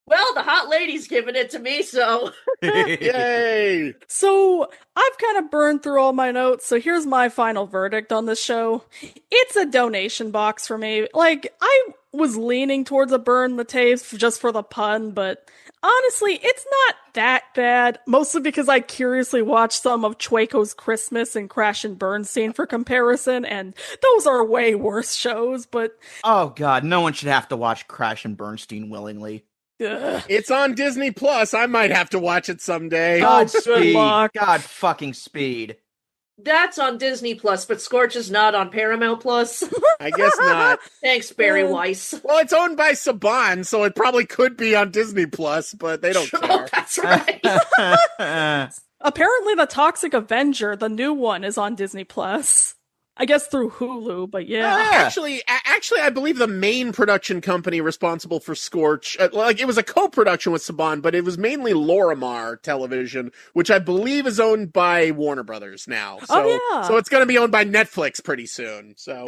Well, the hot lady's giving it to me, so. Yay! So, I've kind of burned through all my notes, so here's my final verdict on this show. It's a donation box for me. Like, I was leaning towards a burn the tapes just for the pun, but honestly, it's not that bad. Mostly because I curiously watched some of Chueco's Christmas and Crash and Bernstein for comparison, and those are way worse shows, but... Oh god, no one should have to watch Crash and Bernstein willingly. Ugh. It's on Disney Plus. I might have to watch it someday. God fucking speed. That's on Disney Plus, but Scorch is not on Paramount Plus. I guess not. Thanks, Barry Weiss. Well, it's owned by Saban, so it probably could be on Disney Plus, but they don't care. Oh, that's right. Apparently the Toxic Avenger, the new one, is on Disney Plus. I guess through Hulu, but yeah. Actually, I believe the main production company responsible for Scorch, it was a co-production with Saban, but it was mainly Lorimar Television, which I believe is owned by Warner Brothers now. So it's going to be owned by Netflix pretty soon. So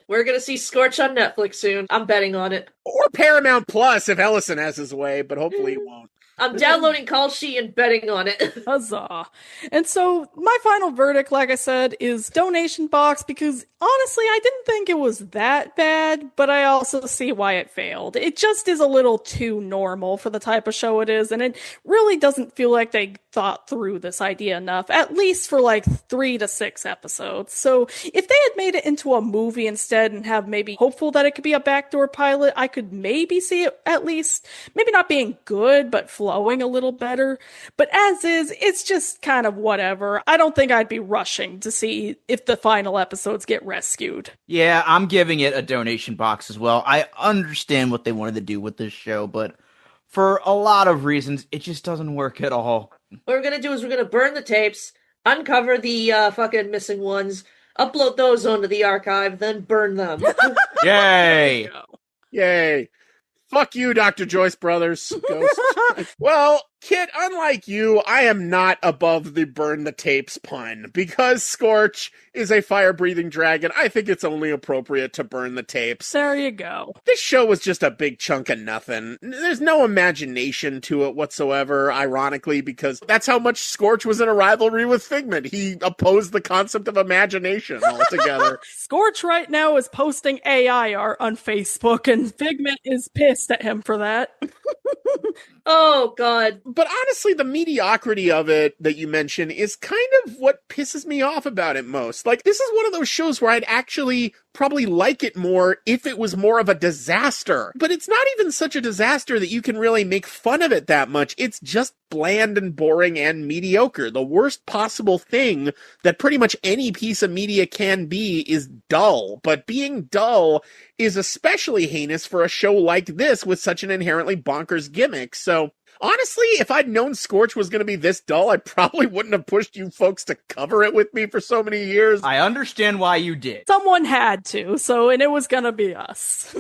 we're going to see Scorch on Netflix soon. I'm betting on it. Or Paramount Plus if Ellison has his way, but hopefully he won't. I'm downloading Kalshi and betting on it. Huzzah. And so my final verdict, like I said, is donation box because honestly, I didn't think it was that bad, but I also see why it failed. It just is a little too normal for the type of show it is, and it really doesn't feel like they thought through this idea enough, at least for like 3 to 6 episodes. So if they had made it into a movie instead and have maybe hopeful that it could be a backdoor pilot, I could maybe see it at least, maybe not being good, but flowing a little better. But as is, it's just kind of whatever. I don't think I'd be rushing to see if the final episodes get rescued. Yeah, I'm giving it a donation box as well. I understand what they wanted to do with this show, but for a lot of reasons, it just doesn't work at all. What we're going to do is we're going to burn the tapes, uncover the fucking missing ones, upload those onto the archive, then burn them. Yay! Yay. Fuck you, Dr. Joyce Brothers. Ghost. Well, Kit, unlike you, I am not above the burn the tapes pun. Because Scorch is a fire-breathing dragon, I think it's only appropriate to burn the tapes. There you go. This show was just a big chunk of nothing. There's no imagination to it whatsoever, ironically, because that's how much Scorch was in a rivalry with Figment. He opposed the concept of imagination altogether. Scorch right now is posting AI art on Facebook, and Figment is pissed at him for that. Oh, God. But honestly, the mediocrity of it that you mentioned is kind of what pisses me off about it most. Like, this is one of those shows where I'd actually probably like it more if it was more of a disaster. But it's not even such a disaster that you can really make fun of it that much. It's just bland and boring and mediocre. The worst possible thing that pretty much any piece of media can be is dull. But being dull is especially heinous for a show like this with such an inherently bonkers gimmick. So honestly, if I'd known Scorch was going to be this dull, I probably wouldn't have pushed you folks to cover it with me for so many years. I understand why you did. Someone had to, and it was going to be us.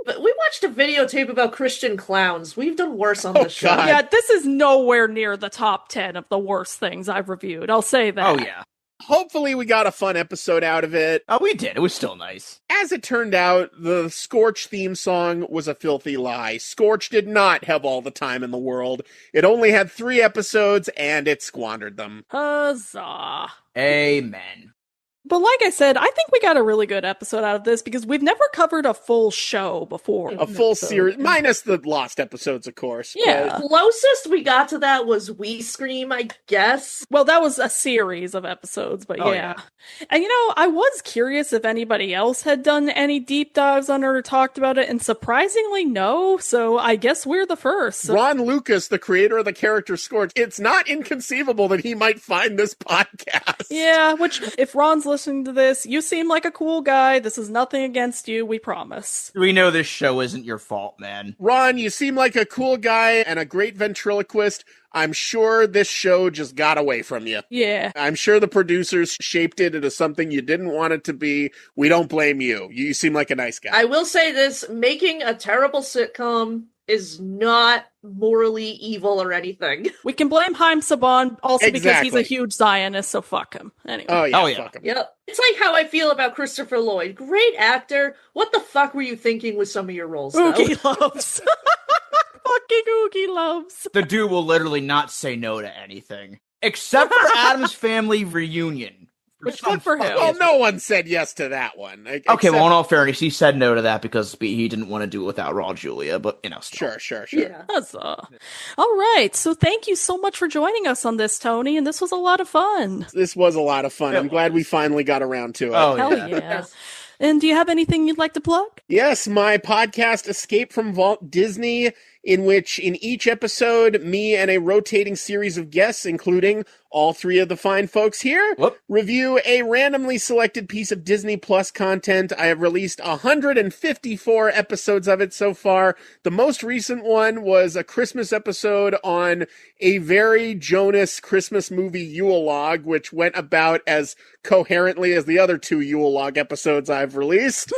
But we watched a videotape about Christian clowns. We've done worse on this show. God. Yeah, this is nowhere near the top 10 of the worst things I've reviewed. I'll say that. Oh, yeah. Hopefully we got a fun episode out of it. Oh, we did. It was still nice. As it turned out, the Scorch theme song was a filthy lie. Scorch did not have all the time in the world. It only had 3 episodes, and it squandered them. Huzzah. Amen. But like I said, I think we got a really good episode out of this because we've never covered a full show before. A full series, minus the lost episodes, of course. Yeah. The closest we got to that was We Scream, I guess. Well, that was a series of episodes, but yeah. And I was curious if anybody else had done any deep dives on it or talked about it, and surprisingly, no. So I guess we're the first. So. Ronn Lucas, the creator of the character Scorch, it's not inconceivable that he might find this podcast. Yeah, which, if Ron's listening to this, you seem like a cool guy. This is nothing against you, we promise. We know this show isn't your fault, man. Ron, you seem like a cool guy and a great ventriloquist. I'm sure this show just got away from you. Yeah. I'm sure the producers shaped it into something you didn't want it to be. We don't blame you. You seem like a nice guy. I will say this, making a terrible sitcom is not morally evil or anything. We can blame Haim Saban also because he's a Exactly. huge Zionist, so fuck him. Anyway. Oh yeah, fuck him. Yep. It's like how I feel about Christopher Lloyd. Great actor. What the fuck were you thinking with some of your roles, though? Oogie loves. Fucking Oogie loves. The dude will literally not say no to anything. Except for Addams Family Reunion. Which good for him. Well, no one said yes to that one. Okay, well, in all fairness, he said no to that because he didn't want to do it without Raw Julia, but, still. Sure. Yeah. Huzzah. All right, so thank you so much for joining us on this, Tony, and this was a lot of fun. This was a lot of fun. I'm glad we finally got around to it. Oh, Hell yeah. And do you have anything you'd like to plug? Yes, my podcast, Escape from Walt Disney, in which in each episode, me and a rotating series of guests, including all 3 of the fine folks here, review a randomly selected piece of Disney Plus content. I have released 154 episodes of it so far. The most recent one was a Christmas episode on a very Jonas Christmas movie Yule log, which went about as coherently as the other 2 Yule log episodes I've released.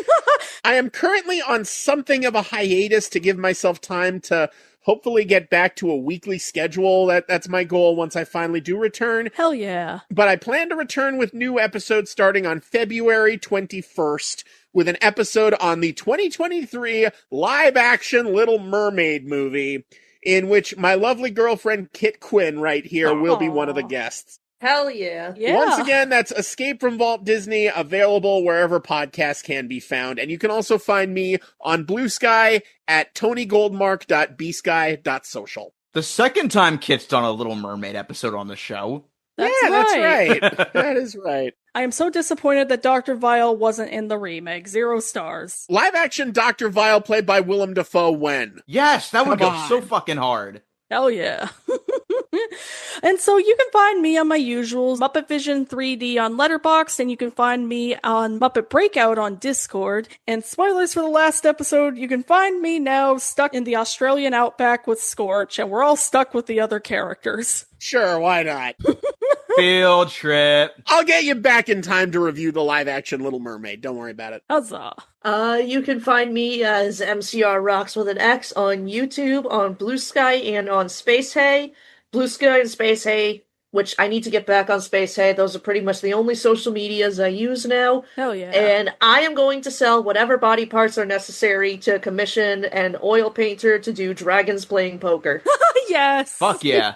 I am currently on something of a hiatus to give myself time to hopefully get back to a weekly schedule. That's my goal once I finally do return. Hell yeah. But I plan to return with new episodes starting on February 21st with an episode on the 2023 live-action Little Mermaid movie, in which my lovely girlfriend Kit Quinn right here will be one of the guests. Hell yeah. Once again, that's Escape from Walt Disney, available wherever podcasts can be found. And you can also find me on Blue Sky at tonygoldmark.bsky.social. The second time Kit's done a Little Mermaid episode on the show. That's right. That is right. I am so disappointed that Dr. Vile wasn't in the remake. 0 stars. Live action Dr. Vile played by Willem Dafoe when? Yes, that would Come go on. so fucking hard. Hell yeah. And so you can find me on my usuals, Muppet Vision 3D on Letterboxd, and you can find me on Muppet Breakout on Discord. And spoilers for the last episode, you can find me now stuck in the Australian outback with Scorch, and we're all stuck with the other characters. Sure, why not? Field trip. I'll get you back in time to review the live action Little Mermaid. Don't worry about it. Huzzah. You can find me as MCR Rocks with an X on YouTube, on Blue Sky, and on Space Hay. Blue Sky and Space Hay, which I need to get back on Space Hay. Those are pretty much the only social medias I use now. Hell yeah. And I am going to sell whatever body parts are necessary to commission an oil painter to do dragons playing poker. Yes. Fuck yeah.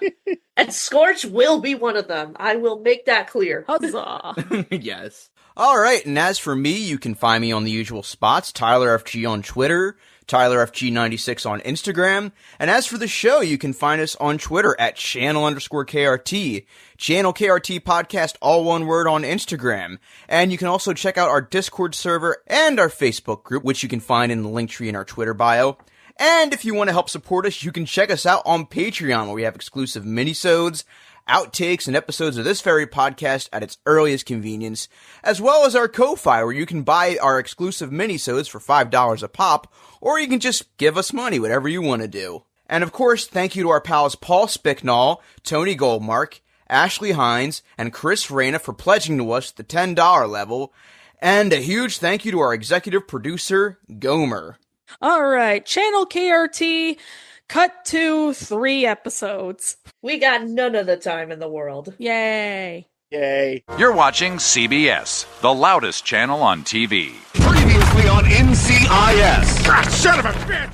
And Scorch will be one of them. I will make that clear. Huzzah. Yes. All right, and as for me, you can find me on the usual spots, Tyler FG on Twitter, Tyler FG96 on Instagram, and as for the show, you can find us on Twitter at channel_KRT, Channel KRT Podcast, all one word on Instagram, and you can also check out our Discord server and our Facebook group, which you can find in the link tree in our Twitter bio. And if you want to help support us, you can check us out on Patreon, where we have exclusive minisodes, outtakes, and episodes of this very podcast at its earliest convenience, as well as our Ko-Fi, where you can buy our exclusive minisodes for $5 a pop, or you can just give us money, whatever you want to do. And of course, thank you to our pals Paul Spicknall, Tony Goldmark, Ashley Hines, and Chris Reyna for pledging to us the $10 level, and a huge thank you to our executive producer, Gomer. All right, Channel KRT, cut to 3 episodes. We got none of the time in the world. Yay. Okay. You're watching CBS, the loudest channel on TV. Previously on NCIS. God, son of a bitch!